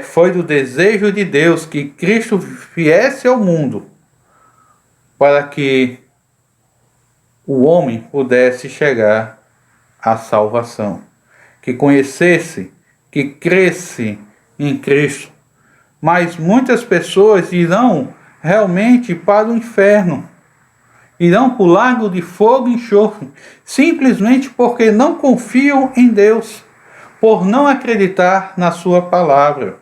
Speaker 2: Foi do desejo de Deus que Cristo viesse ao mundo para que o homem pudesse chegar à salvação, que conhecesse, que cresce em Cristo. Mas muitas pessoas irão realmente para o inferno, irão para o lago de fogo e enxofre, simplesmente porque não confiam em Deus, por não acreditar na sua palavra,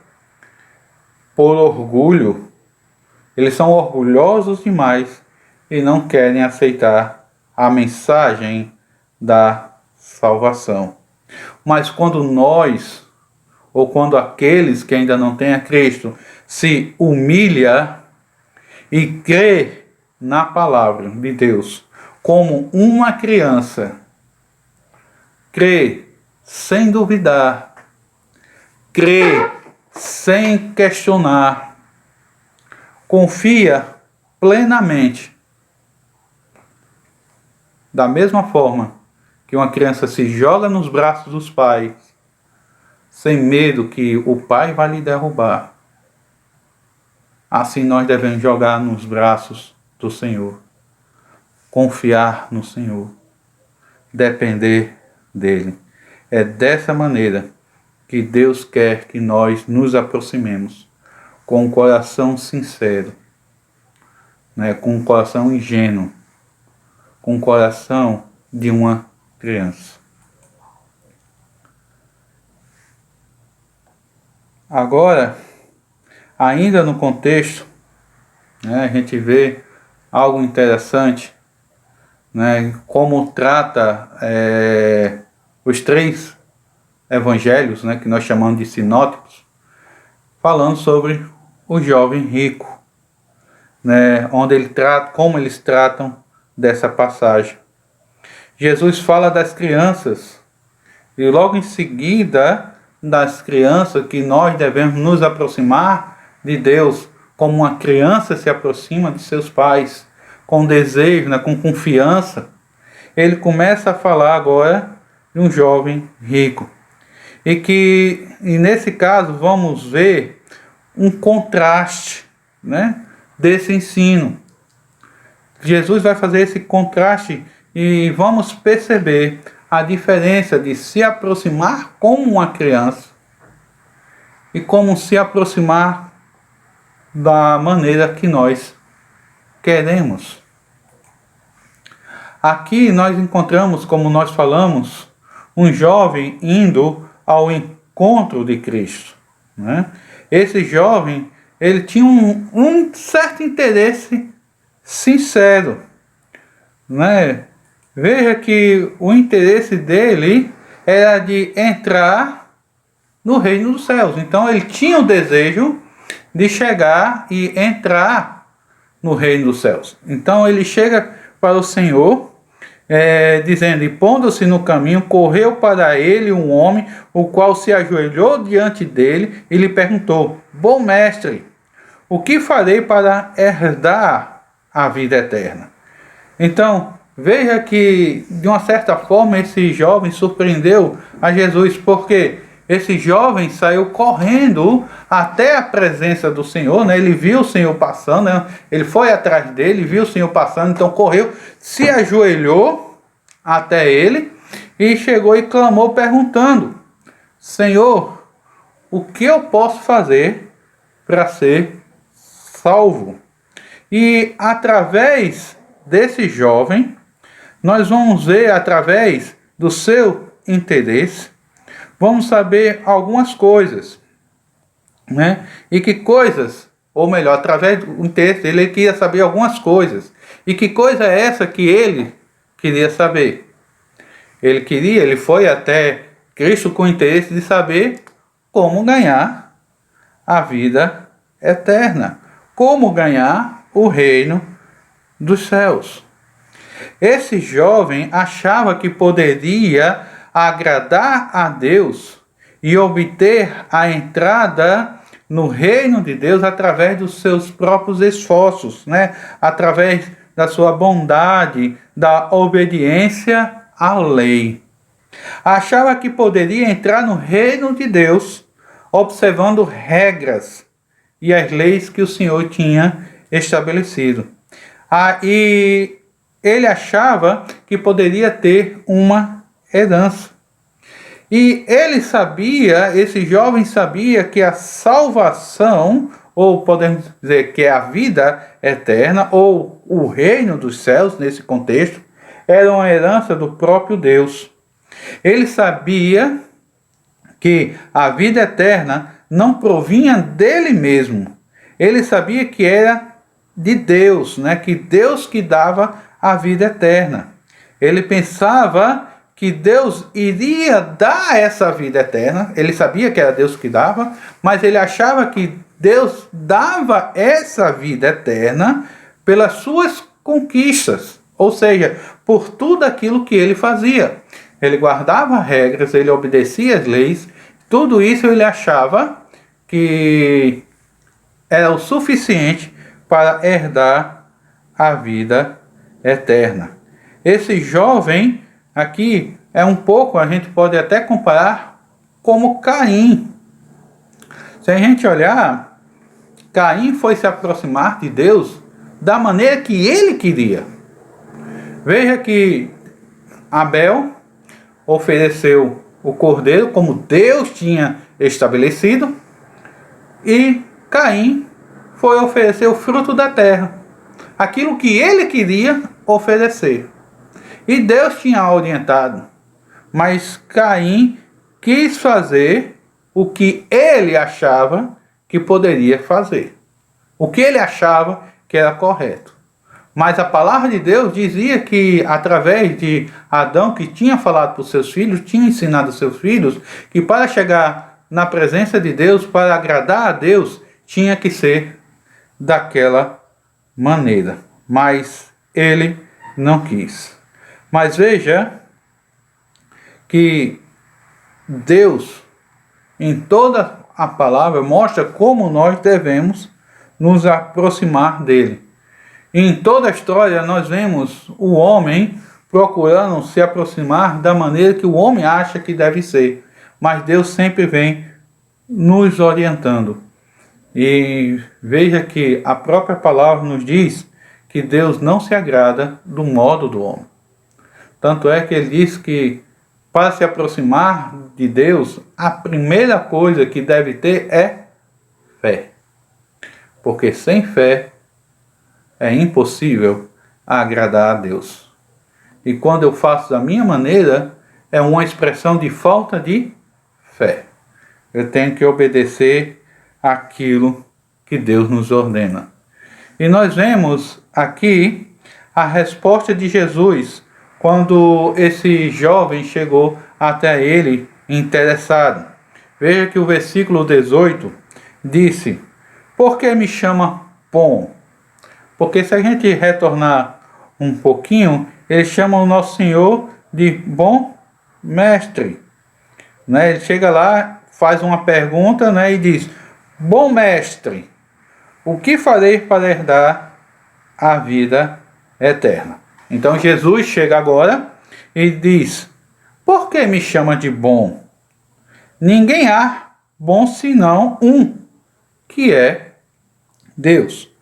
Speaker 2: por orgulho. Eles são orgulhosos demais e não querem aceitar a mensagem da salvação. Mas quando nós, ou quando aqueles que ainda não têm a Cristo, se humilha e crê na palavra de Deus como uma criança, crê sem duvidar, crê sem questionar, confia plenamente, da mesma forma que uma criança se joga nos braços dos pais, sem medo que o pai vai lhe derrubar, assim nós devemos jogar nos braços do Senhor, confiar no Senhor, depender dele. É dessa maneira que Deus quer que nós nos aproximemos, com um coração sincero, com um coração ingênuo, com o coração de uma criança. Agora, ainda no contexto, a gente vê algo interessante, como trata os 3 evangelhos, que nós chamamos de sinóticos, falando sobre o jovem rico, onde como eles tratam dessa passagem. Jesus fala das crianças e logo em seguida das crianças que nós devemos nos aproximar de Deus como uma criança se aproxima de seus pais, com desejo, com confiança. Ele começa a falar agora de um jovem rico. E nesse caso vamos ver um contraste, desse ensino. Jesus vai fazer esse contraste e vamos perceber a diferença de se aproximar como uma criança e como se aproximar da maneira que nós queremos. Aqui nós encontramos, como nós falamos, um jovem indo ao encontro de Cristo. Esse jovem, ele tinha um certo interesse sincero. Veja que o interesse dele era de entrar no reino dos céus. Então ele tinha o desejo de chegar e entrar no reino dos céus. Então ele chega para o Senhor, dizendo: e pondo-se no caminho, correu para ele um homem, o qual se ajoelhou diante dele e lhe perguntou: bom mestre, o que farei para herdar a vida eterna? Então, veja que, de uma certa forma, esse jovem surpreendeu a Jesus, porque esse jovem saiu correndo até a presença do Senhor, ele viu o Senhor passando, ele foi atrás dele, viu o Senhor passando, então correu, se ajoelhou até ele e chegou e clamou perguntando: Senhor, o que eu posso fazer para ser salvo? E através desse jovem, nós vamos ver, através do seu interesse, vamos saber algumas coisas, E que coisas, ou melhor, através do interesse dele, ele queria saber algumas coisas. E que coisa é essa que ele queria saber? Ele foi até Cristo com o interesse de saber como ganhar a vida eterna, como ganhar o reino dos céus. Esse jovem achava que poderia agradar a Deus e obter a entrada no reino de Deus através dos seus próprios esforços, através da sua bondade, da obediência à lei. Achava que poderia entrar no reino de Deus observando regras e as leis que o Senhor tinha estabelecido. E ele achava que poderia ter uma herança. E ele sabia, esse jovem sabia que a salvação, ou podemos dizer que a vida eterna, ou o reino dos céus, nesse contexto, era uma herança do próprio Deus. Ele sabia que a vida eterna não provinha dele mesmo. Ele sabia que era de Deus, né? Que Deus que dava a vida eterna. Ele pensava que Deus iria dar essa vida eterna. Ele sabia que era Deus que dava, mas ele achava que Deus dava essa vida eterna pelas suas conquistas, ou seja, por tudo aquilo que ele fazia. Ele guardava regras, ele obedecia às leis, tudo isso ele achava que era o suficiente para herdar a vida eterna. Esse jovem aqui é um pouco, a gente pode até comparar como Caim. Se a gente olhar, Caim foi se aproximar de Deus da maneira que ele queria. Veja que Abel ofereceu o cordeiro como Deus tinha estabelecido, e Caim foi oferecer o fruto da terra, aquilo que ele queria oferecer. E Deus tinha orientado, mas Caim quis fazer o que ele achava que poderia fazer, o que ele achava que era correto. Mas a palavra de Deus dizia que, através de Adão, que tinha falado para os seus filhos, tinha ensinado aos seus filhos, que para chegar na presença de Deus, para agradar a Deus, tinha que ser daquela maneira. Mas ele não quis. Mas veja que Deus, em toda a palavra, mostra como nós devemos nos aproximar dele. Em toda a história nós vemos o homem procurando se aproximar da maneira que o homem acha que deve ser. Mas Deus sempre vem nos orientando. E veja que a própria palavra nos diz que Deus não se agrada do modo do homem. Tanto é que ele diz que para se aproximar de Deus, a primeira coisa que deve ter é fé. Porque sem fé é impossível agradar a Deus. E quando eu faço da minha maneira, é uma expressão de falta de fé. Eu tenho que obedecer aquilo que Deus nos ordena. E nós vemos aqui a resposta de Jesus quando esse jovem chegou até ele interessado. Veja que o versículo 18 disse: "Por que me chama bom?" Porque se a gente retornar um pouquinho, ele chama o nosso Senhor de bom mestre. Né? Ele chega lá, faz uma pergunta, né, e diz: "Bom mestre, o que farei para herdar a vida eterna?" Então Jesus chega agora e diz: "Por que me chama de bom? Ninguém há bom senão um, que é Deus."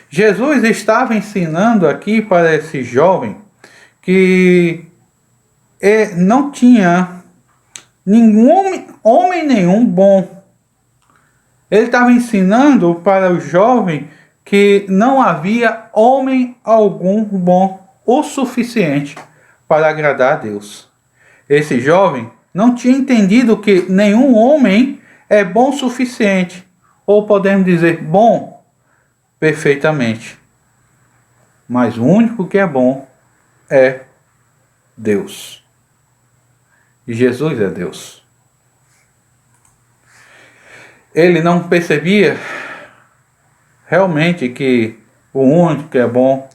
Speaker 2: Jesus estava ensinando aqui para esse jovem que não tinha nenhum homem nenhum bom. Ele estava ensinando para o jovem que não havia homem algum bom o suficiente para agradar a Deus. Esse jovem não tinha entendido que nenhum homem é bom o suficiente, ou podemos dizer bom perfeitamente. Mas o único que é bom é Deus. E Jesus é Deus. Ele não percebia realmente que o único que é bom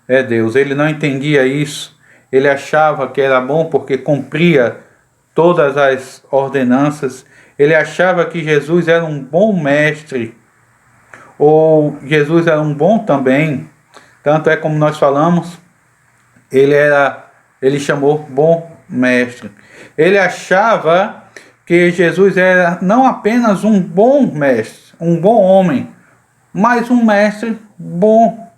Speaker 2: é Deus. Ele não entendia isso. Ele achava que era bom porque cumpria todas as ordenanças. Ele achava que Jesus era um bom mestre, ou Jesus era um bom também Tanto é como nós falamos, ele chamou bom mestre. Ele achava que Jesus era não apenas um bom mestre, um bom homem, mas um mestre bom,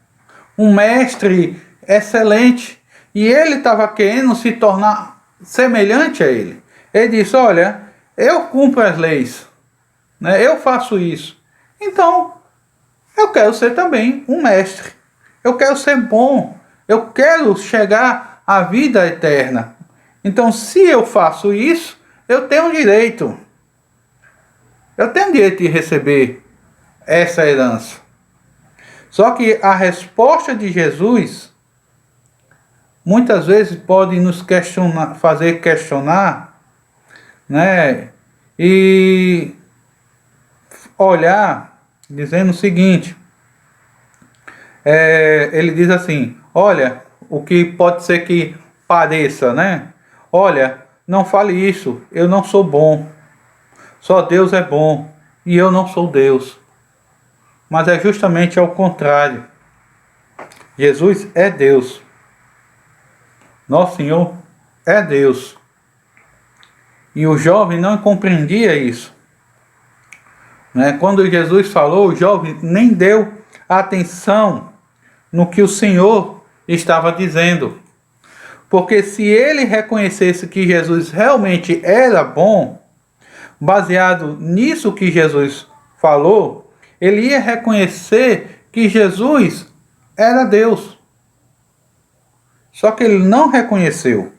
Speaker 2: um mestre excelente. E ele estava querendo se tornar semelhante a ele. Ele disse: olha, eu cumpro as leis, né? Eu faço isso. Então, eu quero ser também um mestre. Eu quero ser bom. Eu quero chegar à vida eterna. Então, se eu faço isso, eu tenho direito. Eu tenho direito de receber essa herança. Só que a resposta de Jesus muitas vezes pode nos fazer questionar, né? E olhar dizendo o seguinte, ele diz assim: olha, o que pode ser que pareça, né? Olha, não fale isso, eu não sou bom, só Deus é bom e eu não sou Deus. Mas é justamente ao contrário. Jesus é Deus. Nosso Senhor é Deus. E o jovem não compreendia isso, né? Quando Jesus falou, o jovem nem deu atenção no que o Senhor estava dizendo. Porque se ele reconhecesse que Jesus realmente era bom, baseado nisso que Jesus falou, ele ia reconhecer que Jesus era Deus. Só que ele não reconheceu.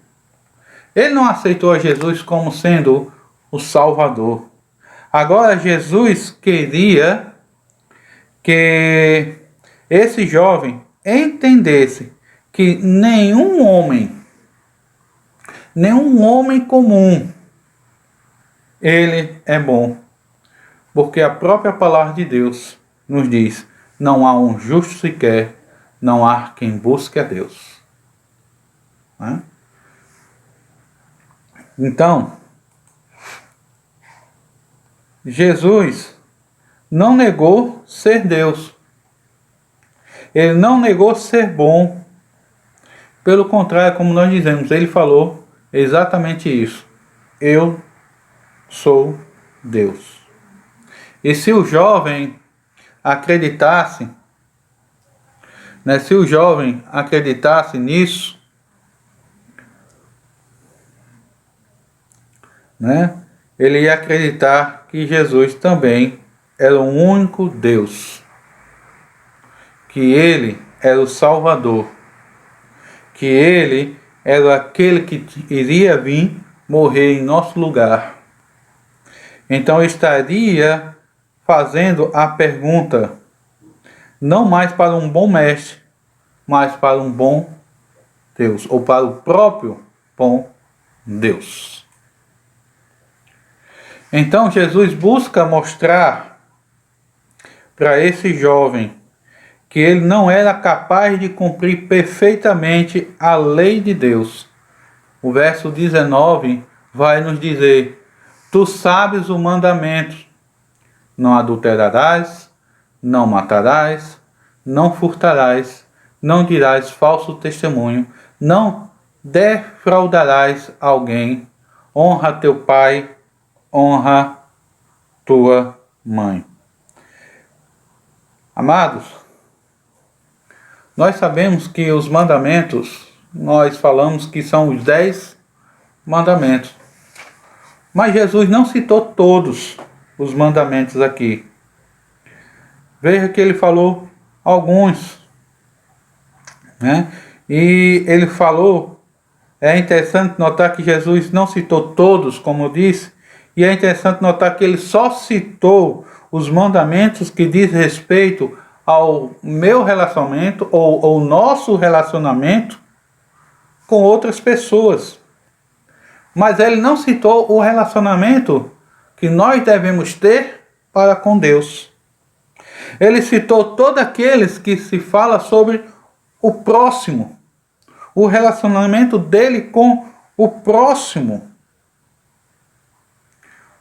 Speaker 2: Ele não aceitou a Jesus como sendo o Salvador. Agora Jesus queria que esse jovem entendesse que nenhum homem comum, ele é bom. Porque a própria palavra de Deus nos diz: não há um justo sequer, não há quem busque a Deus. Né? Então, Jesus não negou ser Deus. Ele não negou ser bom. Pelo contrário, como nós dizemos, ele falou exatamente isso: eu sou Deus. E se o jovem acreditasse, nisso, né, ele ia acreditar que Jesus também era o único Deus, que ele era o Salvador, que ele era aquele que iria vir morrer em nosso lugar. Então estaria fazendo a pergunta não mais para um bom mestre, mas para um bom Deus, ou para o próprio bom Deus. Então Jesus busca mostrar para esse jovem que ele não era capaz de cumprir perfeitamente a lei de Deus. O verso 19 vai nos dizer: tu sabes o mandamento: não adulterarás, não matarás, não furtarás, não dirás falso testemunho, não defraudarás alguém, honra teu pai, honra tua mãe. Amados, nós sabemos que os mandamentos, nós falamos que são os 10 mandamentos. Mas Jesus não citou todos os mandamentos aqui. Veja que ele falou alguns, né? E ele falou, é interessante notar que Jesus não citou todos, como eu disse, e é interessante notar que ele só citou os mandamentos que diz respeito ao meu relacionamento ou ao nosso relacionamento com outras pessoas. Mas ele não citou o relacionamento que nós devemos ter para com Deus. Ele citou todos aqueles que se fala sobre o próximo, o relacionamento dele com o próximo.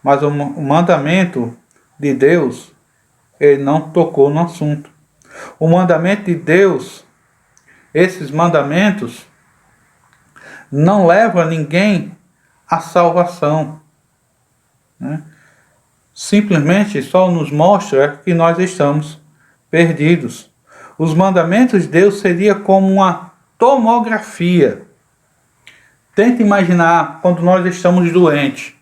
Speaker 2: Mas o mandamento de Deus, ele não tocou no assunto. O mandamento de Deus esses mandamentos não levam ninguém à salvação, né? Simplesmente só nos mostra que nós estamos perdidos. Os mandamentos de Deus seria como uma tomografia. Tenta imaginar quando nós estamos doentes.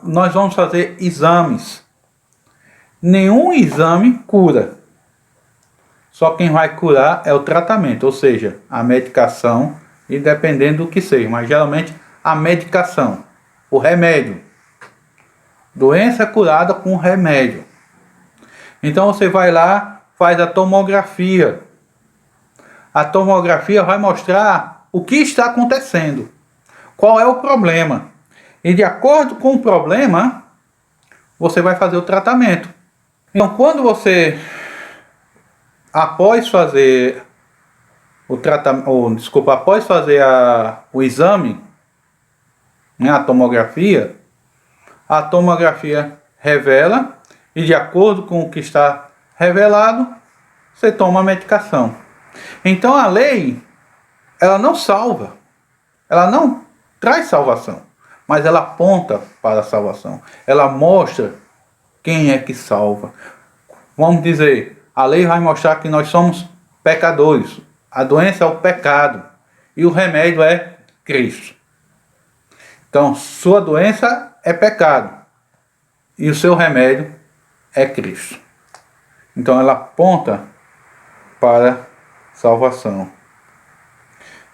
Speaker 2: Nós vamos fazer exames. Nenhum exame cura. Só quem vai curar é o tratamento, ou seja, a medicação, e dependendo do que seja, mas geralmente a medicação, o remédio. Doença curada com remédio. Então você vai lá, faz a tomografia. A tomografia vai mostrar o que está acontecendo, qual é o problema. E de acordo com o problema, você vai fazer o tratamento. Então quando você, após fazer o exame, né, a tomografia revela, e de acordo com o que está revelado, você toma a medicação. Então a lei, ela não salva, ela não traz salvação, mas ela aponta para a salvação, ela mostra quem é que salva. Vamos dizer, a lei vai mostrar que nós somos pecadores, a doença é o pecado e o remédio é Cristo. Então, sua doença é pecado e o seu remédio é Cristo. Então, ela aponta para salvação.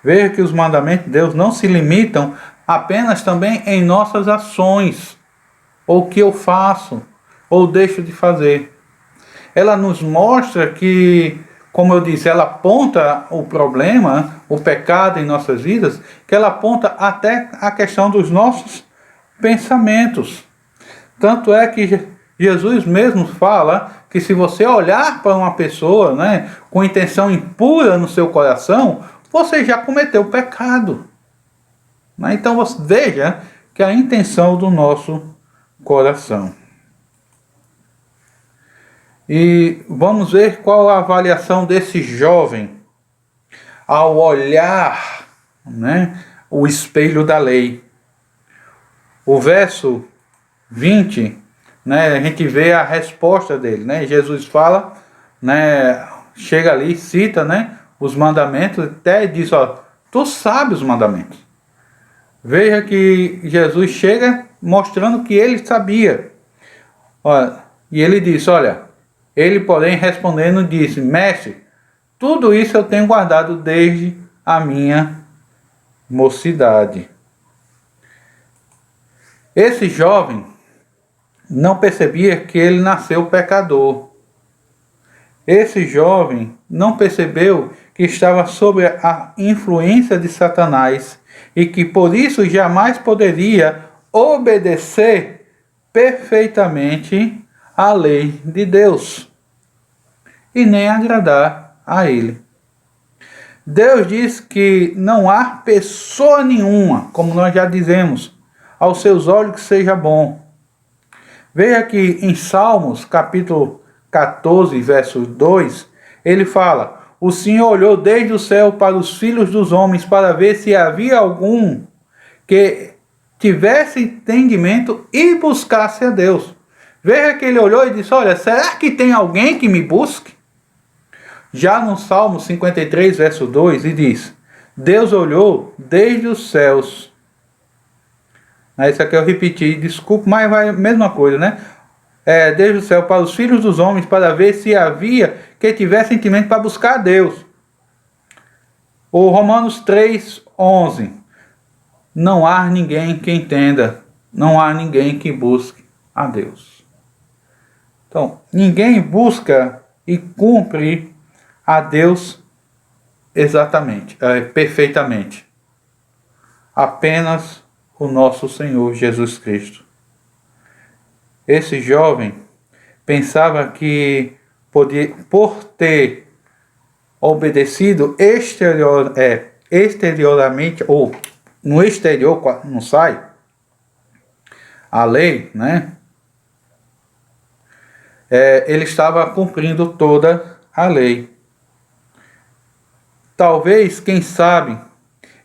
Speaker 2: Veja que os mandamentos de Deus não se limitam apenas também em nossas ações, ou o que eu faço, ou deixo de fazer. Ela nos mostra que, como eu disse, ela aponta o problema, o pecado em nossas vidas, que ela aponta até a questão dos nossos pensamentos. Tanto é que Jesus mesmo fala que se você olhar para uma pessoa, né, com intenção impura no seu coração, você já cometeu pecado. Então você veja que a intenção do nosso coração. E vamos ver qual a avaliação desse jovem ao olhar, né, o espelho da lei. O verso 20, né, a gente vê a resposta dele, né? Jesus fala, né, chega ali, cita, né, os mandamentos, até diz, ó, tu sabes os mandamentos. Veja que Jesus chega mostrando que ele sabia. Olha, e ele disse, olha, ele porém respondendo disse, mestre, tudo isso eu tenho guardado desde a minha mocidade. Esse jovem não percebia que ele nasceu pecador. Esse jovem não percebeu que estava sob a influência de Satanás e que por isso jamais poderia obedecer perfeitamente à lei de Deus e nem agradar a ele. Deus diz que não há pessoa nenhuma, como nós já dizemos, aos seus olhos que seja bom. Veja que em Salmos, capítulo 14, verso 2, ele fala, o Senhor olhou desde o céu para os filhos dos homens para ver se havia algum que tivesse entendimento e buscasse a Deus. Veja que ele olhou e disse, olha, será que tem alguém que me busque? Já no Salmo 53, verso 2, ele diz, Deus olhou desde os céus. Isso aqui eu repeti, desculpa, mas vai a mesma coisa, né? Desde o céu para os filhos dos homens, para ver se havia que tivesse sentimento para buscar a Deus. O Romanos 3, 11. Não há ninguém que entenda, não há ninguém que busque a Deus. Então, ninguém busca e cumpre a Deus exatamente, perfeitamente. Apenas o nosso Senhor Jesus Cristo. Esse jovem pensava que por ter obedecido exteriormente, ou no exterior não sai, a lei, né? Ele estava cumprindo toda a lei. talvez, quem sabe,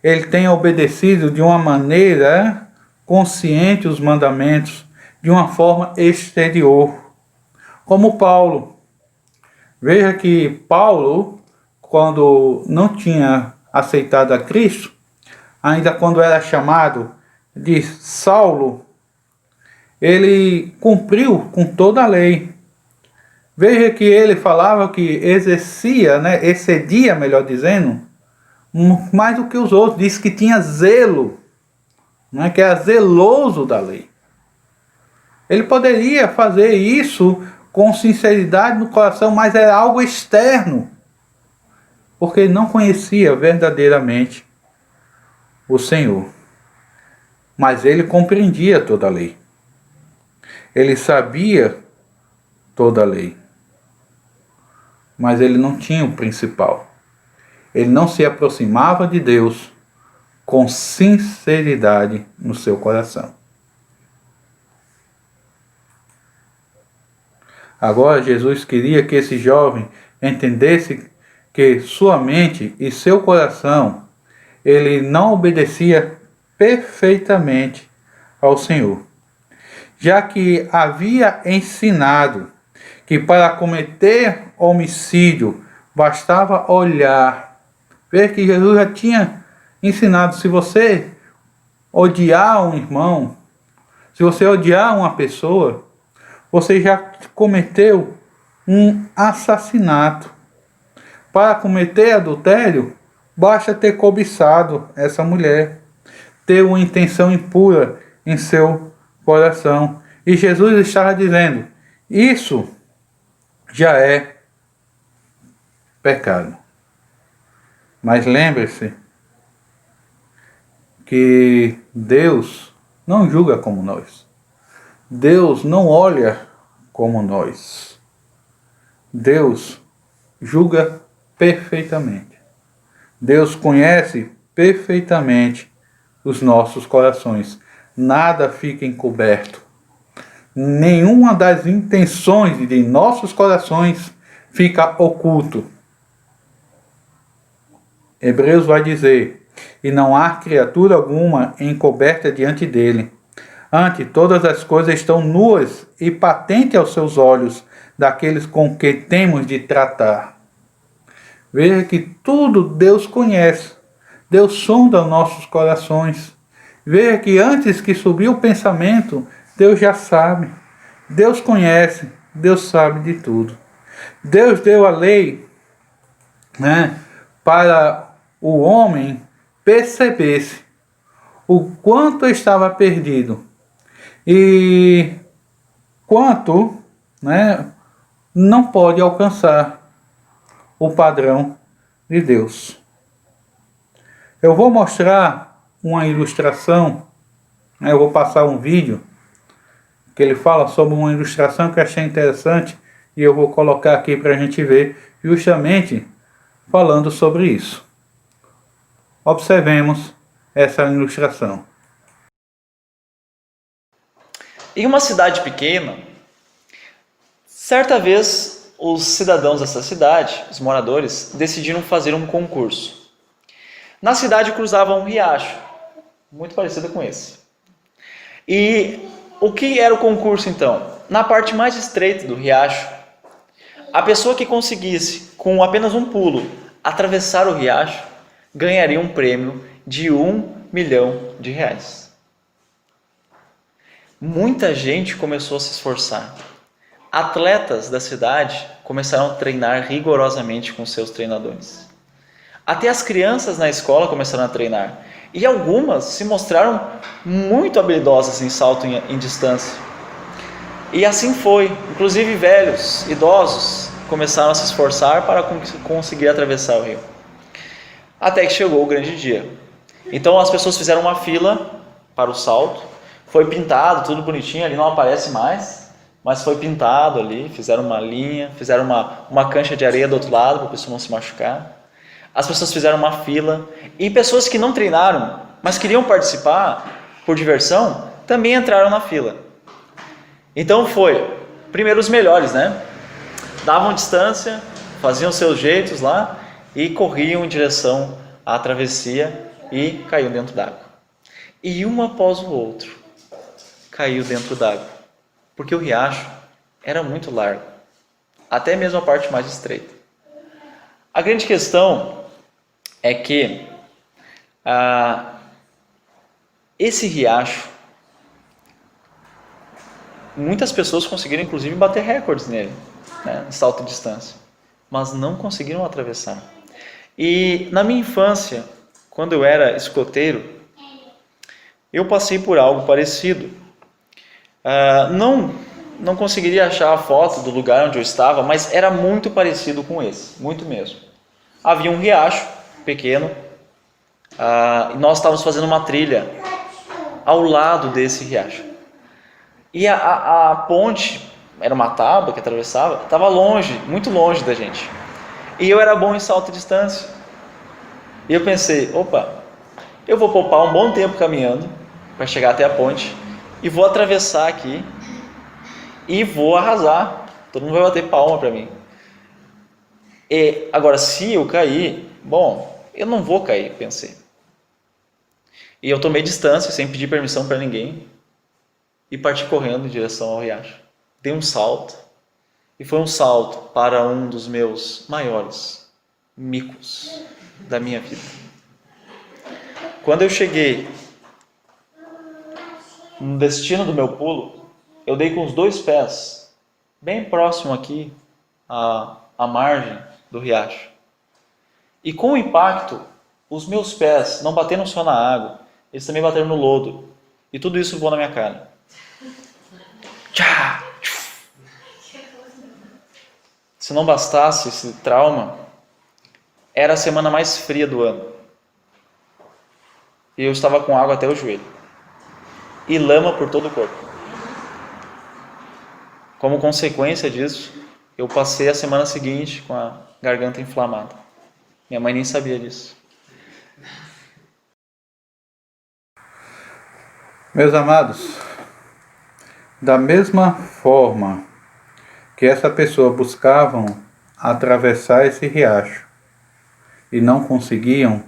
Speaker 2: ele tenha obedecido de uma maneira consciente os mandamentos, de uma forma exterior, como Paulo. Veja que Paulo, quando não tinha aceitado a Cristo, ainda quando era chamado de Saulo, ele cumpriu com toda a lei. Veja que ele falava que exercia, excedia, melhor dizendo, mais do que os outros. Disse que tinha zelo, que era zeloso da lei. Ele poderia fazer isso com sinceridade no coração, mas era algo externo, porque ele não conhecia verdadeiramente o Senhor. Mas ele compreendia toda a lei. Ele sabia toda a lei. Mas ele não tinha o principal. Ele não se aproximava de Deus com sinceridade no seu coração. Agora Jesus queria que esse jovem entendesse que sua mente e seu coração, ele não obedecia perfeitamente ao Senhor, já que havia ensinado que para cometer homicídio bastava olhar. Ver que Jesus já tinha ensinado: se você odiar um irmão, se você odiar uma pessoa, você já cometeu um assassinato. Para cometer adultério, basta ter cobiçado essa mulher, ter uma intenção impura em seu coração. E Jesus estava dizendo: isso já é pecado. Mas lembre-se que Deus não julga como nós. Deus não olha como nós. Deus julga perfeitamente. Deus conhece perfeitamente os nossos corações. Nada fica encoberto. Nenhuma das intenções de nossos corações fica oculto. Hebreus vai dizer: e não há criatura alguma encoberta diante dele. Antes, todas as coisas estão nuas e patentes aos seus olhos, daqueles com que temos de tratar. Veja que tudo Deus conhece. Deus sonda os nossos corações. Veja que antes que subir o pensamento, Deus já sabe. Deus conhece. Deus sabe de tudo. Deus deu a lei, para o homem percebesse o quanto estava perdido e quanto não pode alcançar o padrão de Deus. Eu vou mostrar uma ilustração, eu vou passar um vídeo que ele fala sobre uma ilustração que eu achei interessante e eu vou colocar aqui para a gente ver, justamente falando sobre isso. Observemos essa ilustração.
Speaker 10: Em uma cidade pequena, certa vez os cidadãos dessa cidade, os moradores, decidiram fazer um concurso. Na cidade cruzava um riacho, muito parecido com esse. E o que era o concurso então? Na parte mais estreita do riacho, a pessoa que conseguisse, com apenas um pulo, atravessar o riacho, ganharia um prêmio de R$1 milhão. Muita gente começou a se esforçar. Atletas da cidade começaram a treinar rigorosamente com seus treinadores. Até as crianças na escola começaram a treinar. E algumas se mostraram muito habilidosas em salto em distância. E assim foi. Inclusive velhos, idosos, começaram a se esforçar para conseguir atravessar o rio. Até que chegou o grande dia. Então as pessoas fizeram uma fila para o salto. Foi pintado, tudo bonitinho, ali não aparece mais, mas foi pintado ali, fizeram uma linha, fizeram uma cancha de areia do outro lado para a pessoa não se machucar. As pessoas fizeram uma fila e pessoas que não treinaram, mas queriam participar por diversão, também entraram na fila. Então foi, primeiro os melhores, davam distância, faziam seus jeitos lá e corriam em direção à travessia e caíam dentro d'água. E um após o outro caiu dentro d'água, porque o riacho era muito largo, até mesmo a parte mais estreita. A grande questão é que esse riacho, muitas pessoas conseguiram inclusive bater recordes nele, né, em salto de distância, mas não conseguiram atravessar. E na minha infância, quando eu era escoteiro, eu passei por algo parecido. Não conseguiria achar a foto do lugar onde eu estava, mas era muito parecido com esse, muito mesmo. Havia um riacho pequeno, e nós estávamos fazendo uma trilha ao lado desse riacho. E a ponte, era uma tábua que atravessava, estava longe, muito longe da gente. E eu era bom em salto de distância. E eu pensei, opa, eu vou poupar um bom tempo caminhando para chegar até a ponte e vou atravessar aqui e vou arrasar. Todo mundo vai bater palma para mim. E agora, se eu cair, bom, eu não vou cair, pensei. E eu tomei distância sem pedir permissão para ninguém e parti correndo em direção ao riacho. Dei um salto e foi um salto para um dos meus maiores micos da minha vida. Quando eu cheguei no destino do meu pulo, eu dei com os 2 pés bem próximo aqui à margem do riacho. E com o impacto, os meus pés não bateram só na água, eles também bateram no lodo. E tudo isso voou na minha cara. Se não bastasse esse trauma, era a semana mais fria do ano. E eu estava com água até o joelho. E lama por todo o corpo. Como consequência disso, eu passei a semana seguinte com a garganta inflamada. Minha mãe nem sabia disso.
Speaker 2: Meus amados, da mesma forma que essa pessoa buscavam atravessar esse riacho e não conseguiam,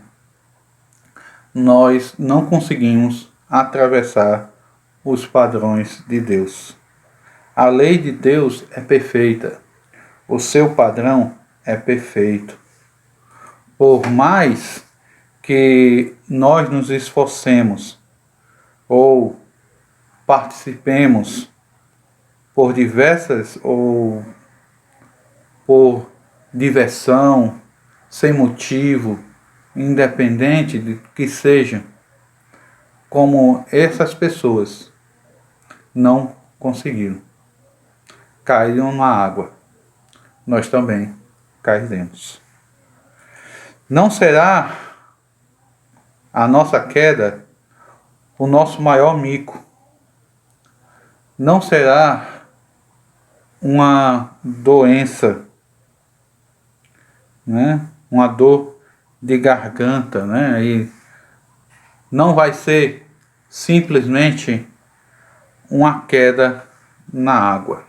Speaker 2: nós não conseguimos atravessar os padrões de Deus. A lei de Deus é perfeita, o seu padrão é perfeito. Por mais que nós nos esforcemos ou participemos por diversas ou por diversão, sem motivo, independente de que seja, como essas pessoas não conseguiram, caíram na água, nós também cairemos. Não será a nossa queda o nosso maior mico. Não será uma doença, né? Uma dor de garganta, né? E não vai ser simplesmente uma queda na água.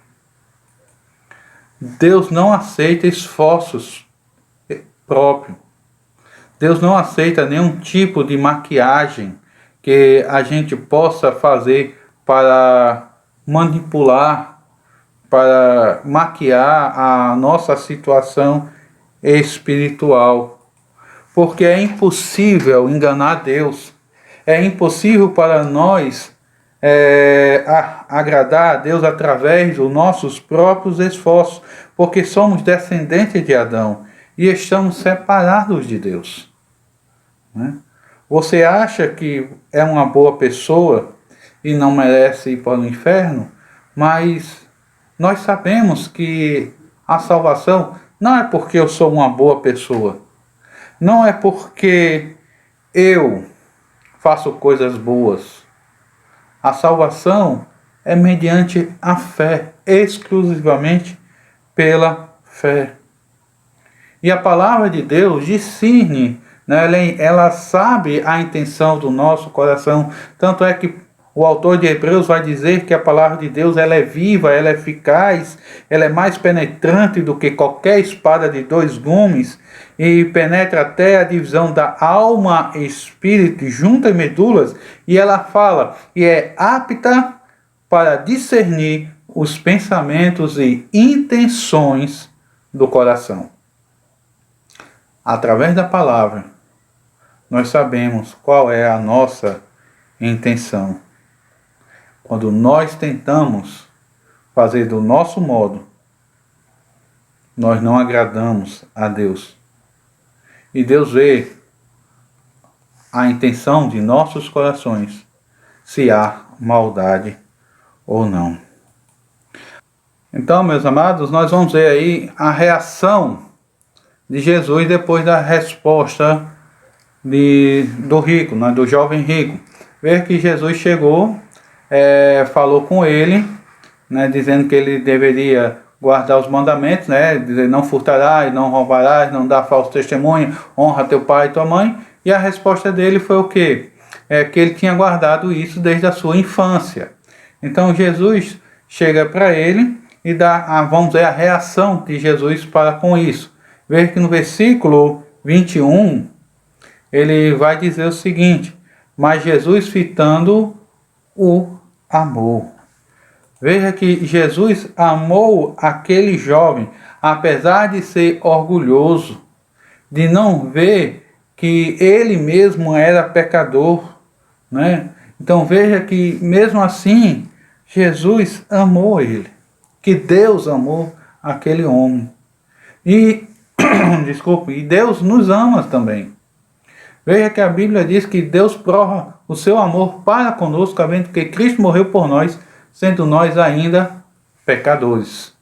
Speaker 2: Deus não aceita esforços próprios. Deus não aceita nenhum tipo de maquiagem que a gente possa fazer para manipular, para maquiar a nossa situação espiritual. Porque é impossível enganar Deus. É impossível para nós agradar a Deus através dos nossos próprios esforços, porque somos descendentes de Adão e estamos separados de Deus, né? Você acha que é uma boa pessoa e não merece ir para o inferno, mas nós sabemos que a salvação não é porque eu sou uma boa pessoa, não é porque eu faço coisas boas. A salvação é mediante a fé, exclusivamente pela fé. E a palavra de Deus discerne, né? Ela sabe a intenção do nosso coração. Tanto é que O autor de Hebreus vai dizer que a palavra de Deus ela é viva, ela é eficaz, ela é mais penetrante do que qualquer espada de 2 gumes e penetra até a divisão da alma, espírito, junta e medulas, e ela fala e é apta para discernir os pensamentos e intenções do coração. Através da palavra, nós sabemos qual é a nossa intenção. Quando nós tentamos fazer do nosso modo, nós não agradamos a Deus. E Deus vê a intenção de nossos corações, se há maldade ou não. Então, meus amados, nós vamos ver aí a reação de Jesus depois da resposta do rico, né, do jovem rico. Ver que Jesus chegou, falou com ele, né, dizendo que ele deveria guardar os mandamentos, né, dizer não furtarás, não roubarás, não dar falso testemunho, honra teu pai e tua mãe. E a resposta dele foi o quê? Que ele tinha guardado isso desde a sua infância. Então Jesus chega para ele e dá, vamos ver a reação de Jesus para com isso. Ver que no versículo 21, ele vai dizer o seguinte: mas Jesus fitando o amor. Veja que Jesus amou aquele jovem, apesar de ser orgulhoso, de não ver que ele mesmo era pecador, né? Então veja que mesmo assim, Jesus amou ele, que Deus amou aquele homem. E, e Deus nos ama também. Veja que a Bíblia diz que Deus prova o seu amor para conosco, sabendo que Cristo morreu por nós, sendo nós ainda pecadores.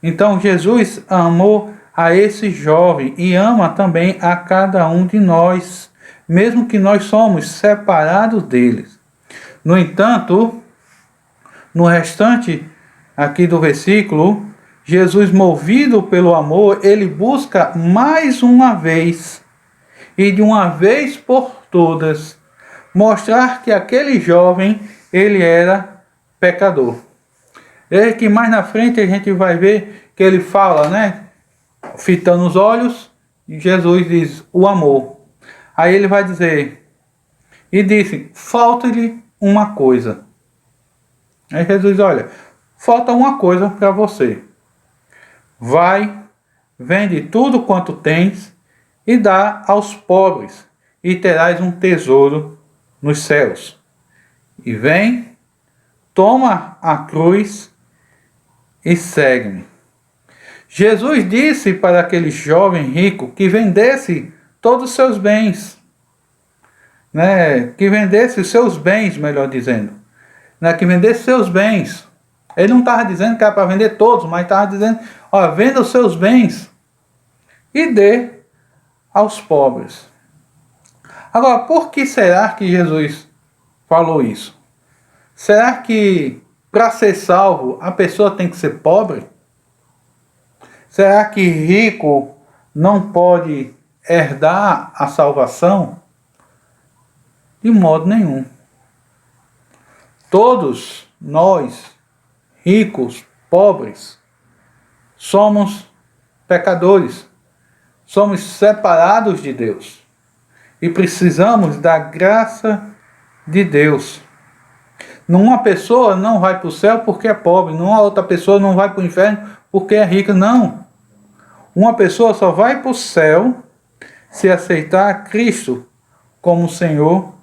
Speaker 2: Então Jesus amou a esse jovem e ama também a cada um de nós, mesmo que nós somos separados deles. No entanto, no restante aqui do versículo, Jesus, movido pelo amor, ele busca mais uma vez e de uma vez por todas mostrar que aquele jovem ele era pecador. É que mais na frente a gente vai ver que ele fala, né? Fitando os olhos, Jesus diz o amor. Aí ele vai dizer, e disse, falta-lhe uma coisa. Aí Jesus, olha, falta uma coisa para você. Vai, vende tudo quanto tens e dá aos pobres, e terás um tesouro nos céus. E vem, toma a cruz e segue-me. Jesus disse para aquele jovem rico que vendesse todos os seus bens, né? Que vendesse os seus bens, melhor dizendo, né? Que vendesse seus bens. Ele não estava dizendo que era para vender todos, mas estava dizendo, ó, venda os seus bens e dê aos pobres. Agora, por que será que Jesus falou isso? Será que para ser salvo a pessoa tem que ser pobre? Será que rico não pode herdar a salvação? De modo nenhum. Todos nós, ricos, pobres, somos pecadores. Somos separados de Deus. E precisamos da graça de Deus. Uma pessoa não vai para o céu porque é pobre. Uma outra pessoa não vai para o inferno porque é rica. Não. Uma pessoa só vai para o céu se aceitar Cristo como Senhor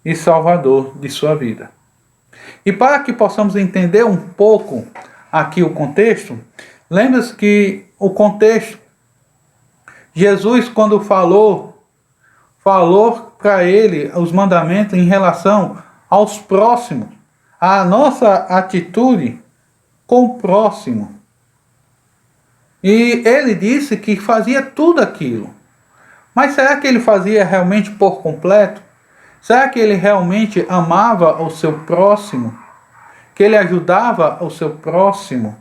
Speaker 2: e Salvador de sua vida. E para que possamos entender um pouco aqui o contexto, lembra-se que o contexto, Jesus quando falou para ele os mandamentos em relação aos próximos, a nossa atitude com o próximo. E ele disse que fazia tudo aquilo. Mas será que ele fazia realmente por completo? Será que ele realmente amava o seu próximo? Que ele ajudava o seu próximo?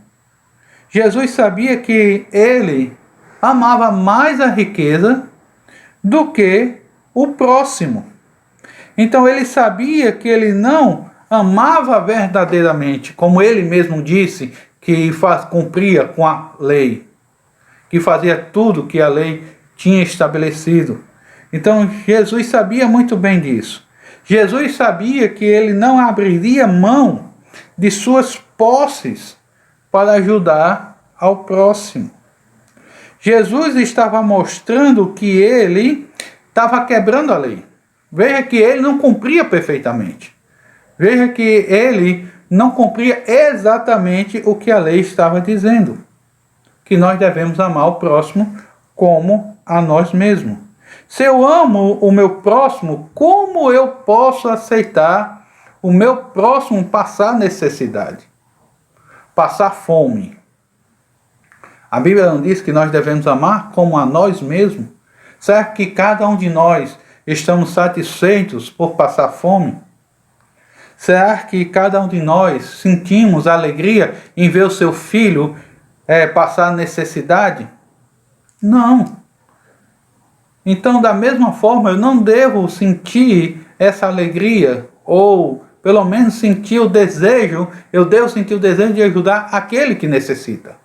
Speaker 2: Jesus sabia que ele amava mais a riqueza do que o próximo. Então ele sabia que ele não amava verdadeiramente, como ele mesmo disse, que cumpria com a lei, que fazia tudo que a lei tinha estabelecido. Então Jesus sabia muito bem disso. Jesus sabia que ele não abriria mão de suas posses para ajudar ao próximo. Jesus estava mostrando que ele estava quebrando a lei. Veja que ele não cumpria perfeitamente. Veja que ele não cumpria exatamente o que a lei estava dizendo. Que nós devemos amar o próximo como a nós mesmos. Se eu amo o meu próximo, como eu posso aceitar o meu próximo passar necessidade? Passar fome? A Bíblia não diz que nós devemos amar como a nós mesmos? Será que cada um de nós estamos satisfeitos por passar fome? Será que cada um de nós sentimos alegria em ver o seu filho passar necessidade? Não. Então, da mesma forma, eu não devo sentir essa alegria, ou pelo menos sentir o desejo, eu devo sentir o desejo de ajudar aquele que necessita.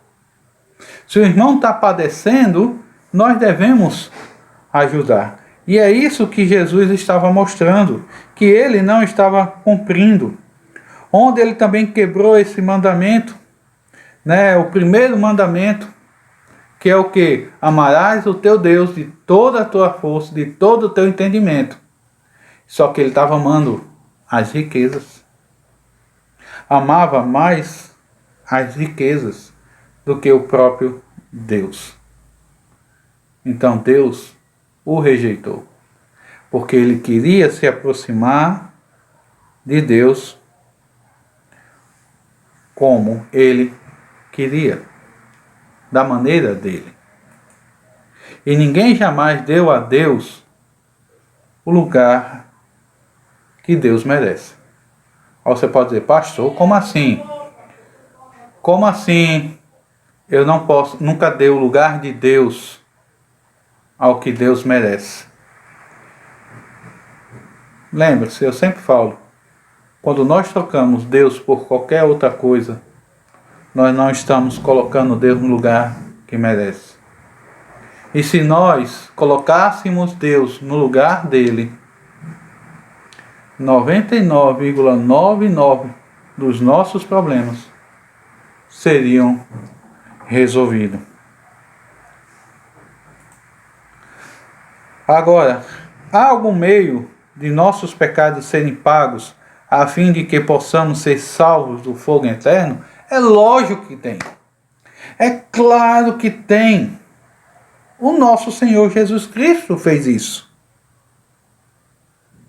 Speaker 2: Se o irmão está padecendo, nós devemos ajudar. E é isso que Jesus estava mostrando, que ele não estava cumprindo. Onde ele também quebrou esse mandamento, o primeiro mandamento, que é o que? Amarás o teu Deus de toda a tua força, de todo o teu entendimento. Só que ele estava amando as riquezas. Amava mais as riquezas do que o próprio Deus. Então Deus o rejeitou, porque ele queria se aproximar de Deus como ele queria, da maneira dele. E ninguém jamais deu a Deus o lugar que Deus merece. Você pode dizer, pastor, como assim? Como assim eu não posso, nunca dei o lugar de Deus ao que Deus merece? Lembre-se, eu sempre falo, quando nós trocamos Deus por qualquer outra coisa, nós não estamos colocando Deus no lugar que merece. E se nós colocássemos Deus no lugar dele, 99,99% dos nossos problemas seriam resolvidos. Agora, há algum meio de nossos pecados serem pagos a fim de que possamos ser salvos do fogo eterno? É lógico que tem. É claro que tem. O nosso Senhor Jesus Cristo fez isso.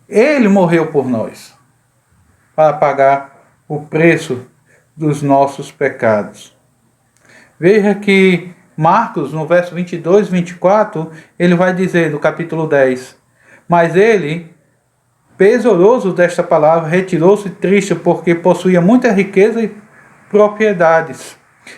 Speaker 2: Ele morreu por nós, para pagar o preço dos nossos pecados. Veja que Marcos, no verso 22 e 24, ele vai dizer, no capítulo 10, mas ele, pesaroso desta palavra, retirou-se triste, porque possuía muita riqueza e propriedades.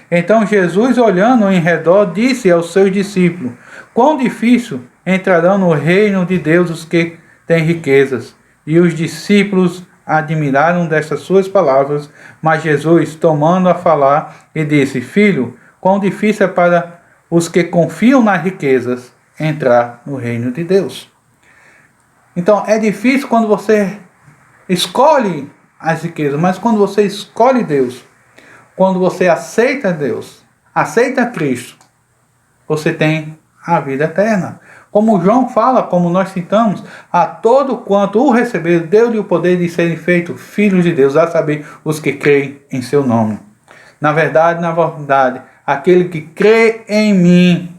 Speaker 2: Então Jesus, olhando em redor, disse aos seus discípulos, quão difícil entrarão no reino de Deus os que têm riquezas. E os discípulos admiraram destas suas palavras, mas Jesus, tomando a falar, e disse, filho, quão difícil é para os que confiam nas riquezas entrar no reino de Deus. Então, é difícil quando você escolhe as riquezas, mas quando você escolhe Deus, quando você aceita Deus, aceita Cristo, você tem a vida eterna. Como João fala, como nós citamos, a todo quanto o receberam, deu-lhe o poder de serem feitos filhos de Deus, a saber, os que creem em seu nome. Na verdade, aquele que crê em mim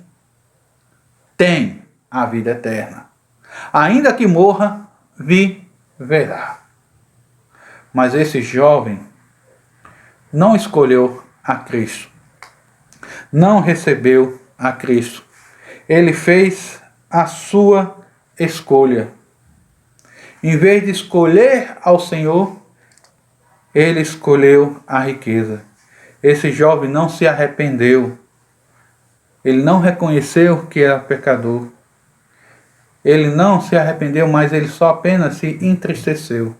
Speaker 2: tem a vida eterna. Ainda que morra, viverá. Mas esse jovem não escolheu a Cristo. Não recebeu a Cristo. Ele fez a sua escolha. Em vez de escolher ao Senhor, ele escolheu a riqueza. Esse jovem não se arrependeu. Ele não reconheceu que era pecador. Ele não se arrependeu, mas ele só apenas se entristeceu.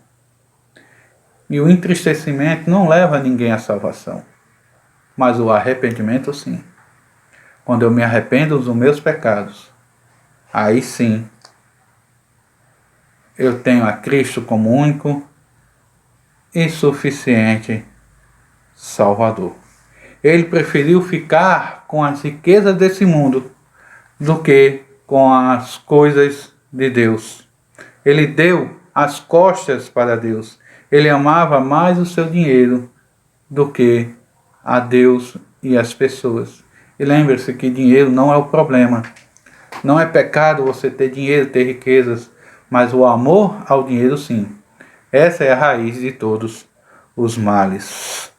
Speaker 2: E o entristecimento não leva ninguém à salvação. Mas o arrependimento sim. Quando eu me arrependo dos meus pecados, aí sim eu tenho a Cristo como único e suficiente Salvador. Ele preferiu ficar com as riquezas desse mundo do que com as coisas de Deus. Ele deu as costas para Deus. Ele amava mais o seu dinheiro do que a Deus e as pessoas. E lembre-se que dinheiro não é o problema. Não é pecado você ter dinheiro, ter riquezas, mas o amor ao dinheiro sim. Essa é a raiz de todos os males.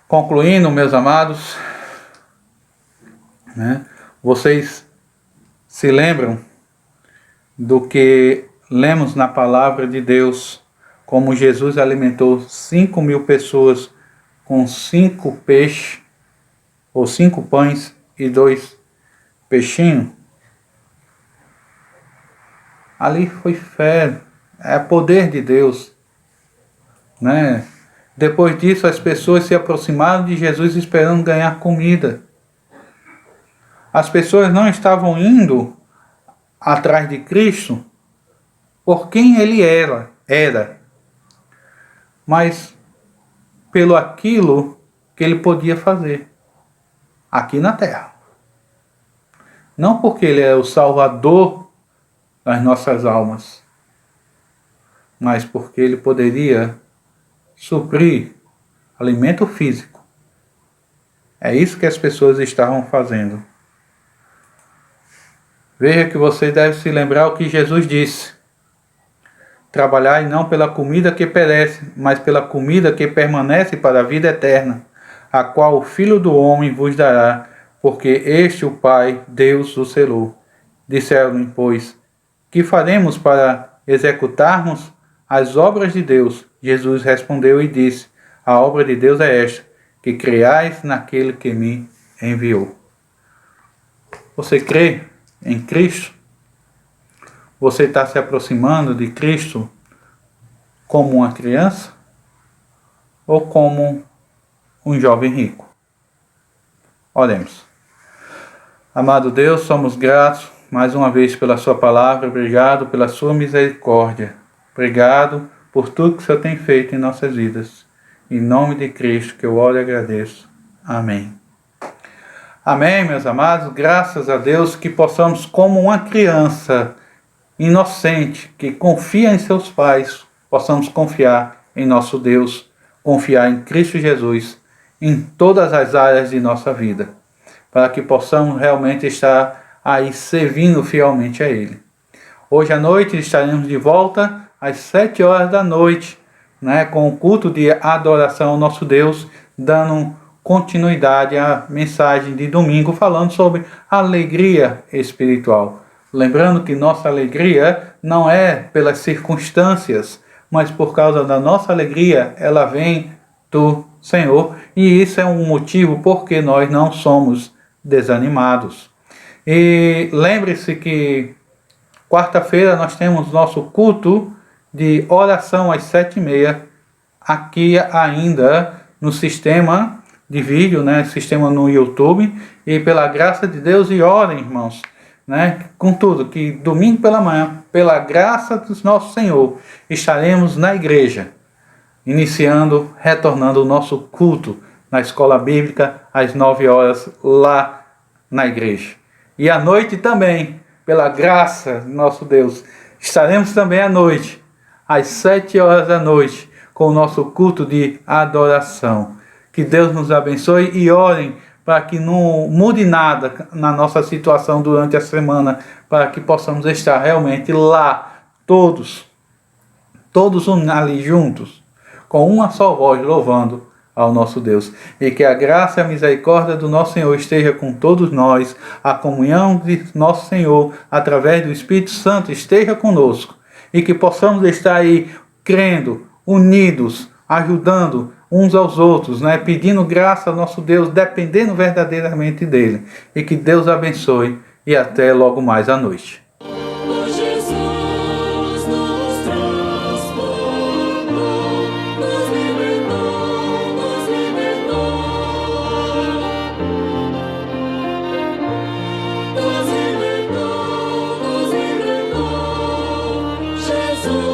Speaker 2: Concluindo, meus amados, vocês se lembram do que lemos na palavra de Deus, como Jesus alimentou 5.000 pessoas com 5 peixes, ou 5 pães e 2 peixinhos? Ali foi fé, é poder de Deus, né? Depois disso, as pessoas se aproximaram de Jesus esperando ganhar comida. As pessoas não estavam indo atrás de Cristo por quem ele era, mas pelo aquilo que ele podia fazer aqui na terra. Não porque ele é o Salvador das nossas almas, mas porque ele poderia suprir alimento físico. É isso que as pessoas estavam fazendo. Veja que você deve se lembrar o que Jesus disse: trabalhai não pela comida que perece, mas pela comida que permanece para a vida eterna, a qual o Filho do Homem vos dará, porque este o Pai, Deus, o selou. Disseram-lhe, pois, que faremos para executarmos as obras de Deus? Jesus respondeu e disse: a obra de Deus é esta, que creais naquele que me enviou. Você crê em Cristo? Você está se aproximando de Cristo como uma criança ou como um jovem rico? Oremos. Amado Deus, somos gratos mais uma vez pela sua palavra. Obrigado pela sua misericórdia. Obrigado por tudo que o Senhor tem feito em nossas vidas. Em nome de Cristo que eu oro e agradeço. Amém. Amém, meus amados. Graças a Deus que possamos, como uma criança inocente que confia em seus pais, possamos confiar em nosso Deus, confiar em Cristo Jesus em todas as áreas de nossa vida, para que possamos realmente estar aí servindo fielmente a Ele. Hoje à noite estaremos de volta às 7 horas da noite, com o culto de adoração ao nosso Deus, dando continuidade à mensagem de domingo, falando sobre alegria espiritual. Lembrando que nossa alegria não é pelas circunstâncias, mas por causa da nossa alegria, ela vem do Senhor, e isso é um motivo porque nós não somos desanimados. E lembre-se que quarta-feira nós temos nosso culto de oração às 7h30, aqui ainda no sistema de vídeo, sistema no YouTube, e pela graça de Deus, e orem, irmãos, contudo, que domingo pela manhã, pela graça do nosso Senhor, estaremos na igreja, retornando o nosso culto na escola bíblica às 9 horas lá na igreja. E à noite também, pela graça do nosso Deus, estaremos também à noite, às 7 horas da noite, com o nosso culto de adoração. Que Deus nos abençoe e orem para que não mude nada na nossa situação durante a semana, para que possamos estar realmente lá, todos ali juntos, com uma só voz, louvando ao nosso Deus. E que a graça e a misericórdia do nosso Senhor esteja com todos nós, a comunhão de nosso Senhor, através do Espírito Santo, esteja conosco, e que possamos estar aí, crendo, unidos, ajudando uns aos outros, pedindo graça ao nosso Deus, dependendo verdadeiramente dele. E que Deus abençoe e até logo mais à noite.
Speaker 9: Jesus nos transformou. Jesus.